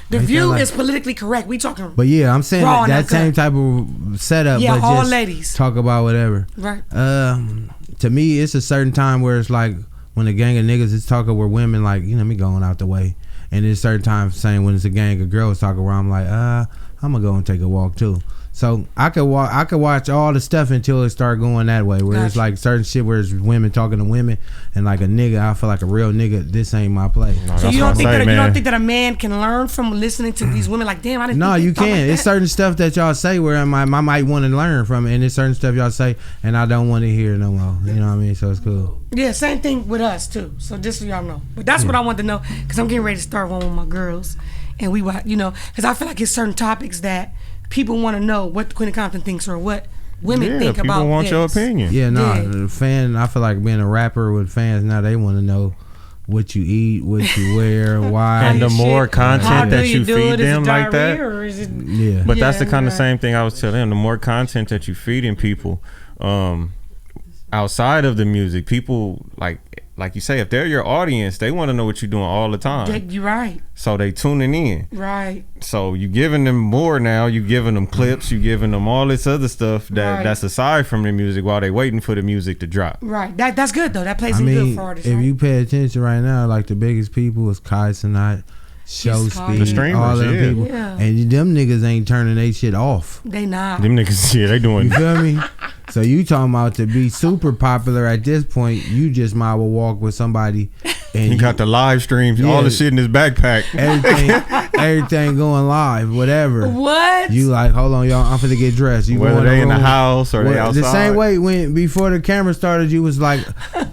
The Ain't View that like- is politically correct. We talking But yeah, I'm saying Raw, that not same good. type of setup. Yeah, but all just ladies. talk about whatever. right. To me, it's a certain time where it's like when a gang of niggas is talking with women, like, you know, me going out the way. And there's certain times saying when it's a gang of girls talking where I'm like, I'm gonna go and take a walk too. So I could watch all the stuff until it start going that way, where it's Gotcha. like certain shit where it's women talking to women, and like a nigga, I feel like a real nigga. This ain't my play. No, So that's you what don't I'm think saying, that you man. don't think that a man can learn from listening to these women? Like, damn, I didn't. No, think they you thought can. like It's that. certain stuff that y'all say where I might want to learn from it, and there's certain stuff y'all say, and I don't want to hear no more. You know what I mean? So it's cool. Yeah, same thing with us too. So just so y'all know. But that's what I want to know because I'm getting ready to start one with my girls, and we, you know, because I feel like it's certain topics that people want to know what Queen of Compton thinks or what women Yeah, think people about. want your this. opinion. Yeah, no, Yeah. the fan. I feel like being a rapper with fans now, they want to know what you eat, what you wear, why. And the Shit. more How content do that you do feed it? Is it them like that. diarrhea or is it? Yeah, But that's the Yeah, kind of right. same thing I was telling them. The more content that you feeding people, outside of the music, people like you say, if they're your audience, they want to know what you're doing all the time. You're right. So they tuning in. Right. So you giving them more now. You giving them clips. You giving them all this other stuff Right. that's aside from the music while they waiting for the music to drop. Right. That's good though. That plays I in good mean, for artists. if right? you pay attention right now, like the biggest people is Kai Sinat, Show Yes, Kai. Speed, The streamers, all them yeah. people, Yeah. and them niggas ain't turning they shit off. They not. Them niggas, yeah, they doing. You feel me? So you talking about to be super popular at this point? You just might well walk with somebody, and He got the live streams, Yeah. all the shit in his backpack. everything going live, whatever. What? You like, hold on, y'all, I'm finna get dressed. You Whether go they in the room. house or they Well, outside. the same way when before the camera started, you was like,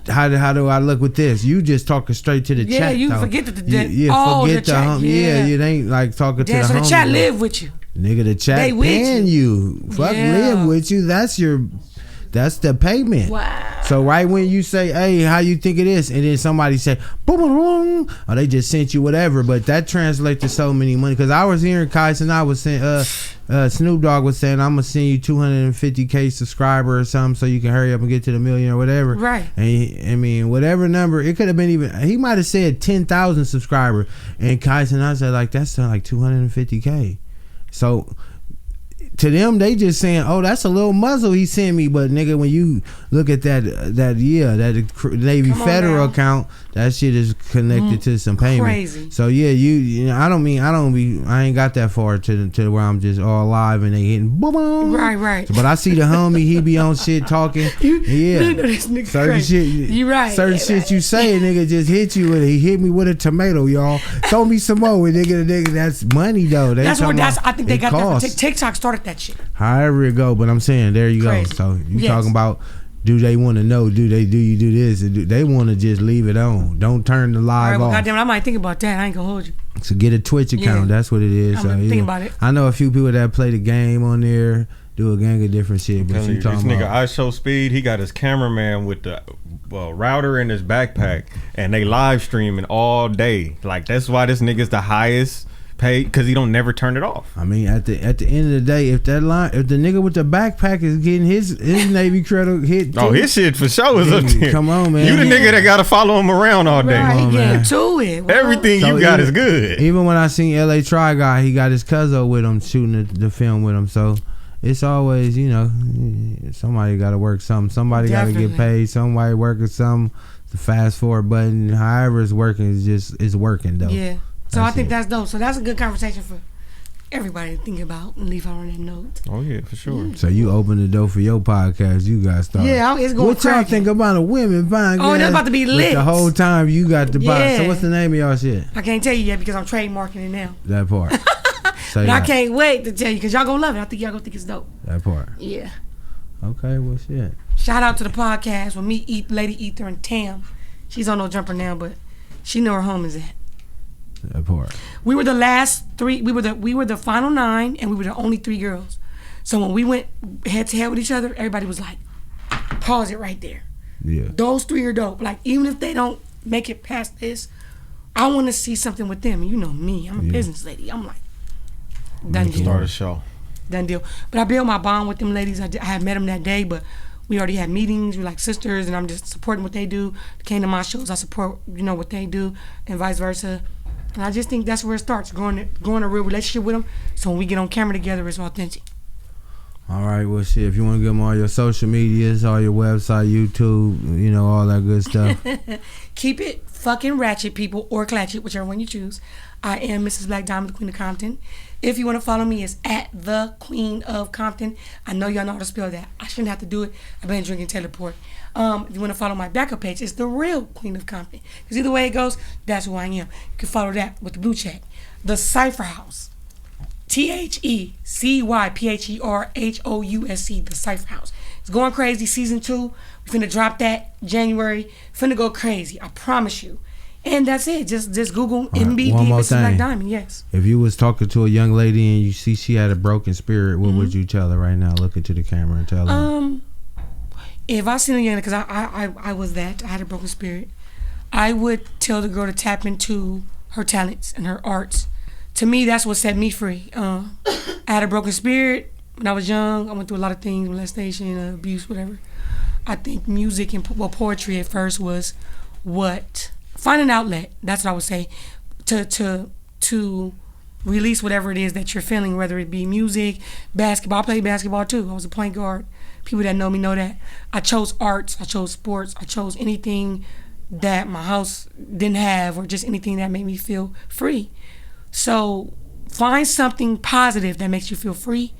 how do I look with this? You just talking straight to the Yeah, chat. you though. forget that the- forget the chat, yeah, yeah. you ain't like talking Damn, to so the the homie. chat live with you. Nigga, the chat They with paying you. Fuck Yeah. live with you. That's the payment. Wow. So right when you say, "Hey, how you think it is?" and then somebody say, "Boom, boom, boom," or they just sent you whatever, but that translates to so many money. Because I was hearing Kai and I was saying, Snoop Dogg was saying, "I'm gonna send you 250K subscriber or something, so you can hurry up and get to the million or whatever." Right. And I mean, whatever number it could have been, even he might have said 10,000 subscriber, and Kai and I said like that's like 250K. So. To them, they just saying, "Oh, that's a little muzzle he sent me." But nigga, when you look at that Navy Come on federal now. account, that shit is connected to some payment. Crazy. So yeah, you know, I ain't got that far to where I'm just all live and they hitting boom boom. Right. But I see the homie, he be on shit talking. Yeah, You know this nigga certain crazy. shit. You right. Certain Yeah, shit you say, nigga just hit you with it. He hit me with a tomato, y'all. Throw me some more, nigga. That's money though. They That's what. talking That's. about I think they it got costs. that. TikTok started that shit. However it go, but I'm saying there you Crazy. go. So you Yes. talking about, do they want to know? Do you do this? Do they want to just leave it on? Don't turn the All right, live well, off. goddamn, I might think about that. I ain't gonna hold you. So get a Twitch account. Yeah. That's what it is. I'm So, gonna yeah. think about it. I know a few people that play the game on there, do a gang of different shit. But Telling you you, this talking nigga about I Show Speed, he got his cameraman with the router in his backpack, and they live streaming all day. Like that's why this nigga's the highest paid, because he don't never turn it off. I mean, at the end of the day, if the nigga with the backpack is getting his Navy credit hit, Oh, too, his shit for sure is up there. Come on, man. You the nigga that gotta follow him around all day. Right, on, he man. getting to it. Well, Everything So you got even- is good. Even when I seen LA Try Guy, he got his cousin with him shooting the film with him. So it's always, you know, somebody got to work something. Somebody got to get Definitely. paid. Somebody working something. The fast forward button, however it's working, is working though. Yeah. So I That's think it. that's dope. So that's a good conversation for everybody to think about and leave out on that note. Oh yeah, for sure. So you open the door for your podcast. You got started. Yeah, it's going What y'all cracking. think about a women buying? Oh, that's gas, about to be but lit. The whole time you got the buy. Yeah. So what's the name of y'all shit? I can't tell you yet because I'm trademarking it now. That part. Say But I that. can't wait to tell you because y'all gonna love it. I think y'all gonna think it's dope. That part. Yeah. Okay, well shit. Shout out to the podcast with me, Lady Ether, and Tam. She's on no jumper now, but she know where home is at. That part. We were the last three. We were the final 9, and we were the only 3 girls. So when we went head to head with each other, everybody was like, "Pause it right there. Yeah. Those 3 are dope. Like even if they don't make it past this, I want to see something with them. You know me, I'm a business lady. I'm like, done deal. Start a show. Done deal. But I built my bond with them ladies. I had met them that day, but we already had meetings. We're like sisters, and I'm just supporting what they do. They came to my shows. I support, what they do, and vice versa. And I just think that's where it starts, going a real relationship with them. So when we get on camera together, it's authentic. All right, well, shit, if you want to give them all your social medias, all your website, YouTube, all that good stuff. Keep it fucking ratchet, people, or clatchet, whichever one you choose. I am Mrs. Black Diamond, the Queen of Compton. If you want to follow me, it's at the Queen of Compton. I know y'all know how to spell that. I shouldn't have to do it. I've been drinking Taylor Port. If you want to follow my backup page, it's the real Queen of Compton. Because either way it goes, that's who I am. You can follow that with the blue check. The Cypher House. THECYPHERHOUSC, the Cypher House. It's going crazy, season 2. We're finna drop that January. Finna go crazy, I promise you. And that's it. Just Google MBD Mrs. Black Diamond. Yes. If you was talking to a young lady and you see she had a broken spirit, what would you tell her right now? Look into the camera and tell her. If I seen a young, because I was that, I had a broken spirit, I would tell the girl to tap into her talents and her arts. To me, that's what set me free. I had a broken spirit when I was young. I went through a lot of things, molestation, abuse, whatever. I think music and poetry at first was find an outlet. That's what I would say, to release whatever it is that you're feeling, whether it be music, basketball. I played basketball too. I was a point guard. People that know me know that. I chose arts. I chose sports. I chose anything that my house didn't have, or just anything that made me feel free. So find something positive that makes you feel free.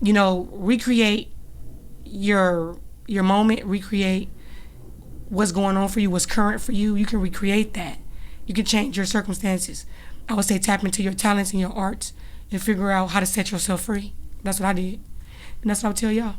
Recreate your moment. Recreate what's going on for you, what's current for you. You can recreate that. You can change your circumstances. I would say tap into your talents and your arts and figure out how to set yourself free. That's what I did. And that's what I would tell y'all.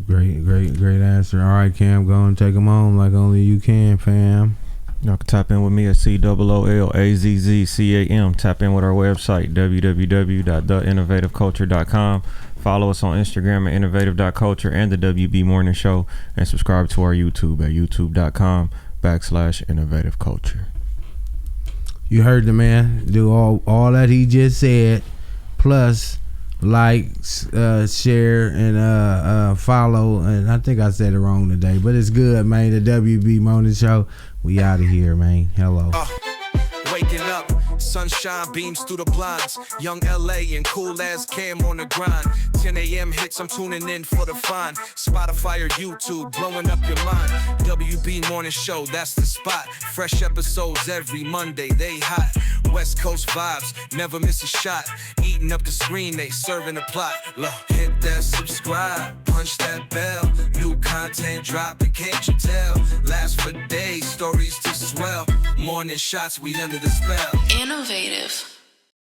Great answer. All right, Cam, go and take them home like only you can, fam. Y'all can tap in with me at COOLAZZCAM. Tap in with our website, www.theinnovativeculture.com. Follow us on Instagram at innovative.culture and the WB Morning Show, and subscribe to our YouTube at youtube.com/innovativeculture. You heard the man do all that he just said, plus like, share, and follow. And I think I said it wrong today, but it's good, man. The WB Morning Show. We out of here, man. Hello. Waking up, sunshine beams through the blinds. Young LA and cool as Cam on the grind. 10 a.m. hits, I'm tuning in for the fun. Spotify or YouTube, blowing up your mind. WB Morning Show, that's the spot. Fresh episodes every Monday, they hot. West Coast vibes, never miss a shot. Eating up the screen, they serving the plot. Look, hit that subscribe, punch that bell. New content dropping, can't you tell? Last for days, stories to swell. Morning shots, we under the spell. Innovative.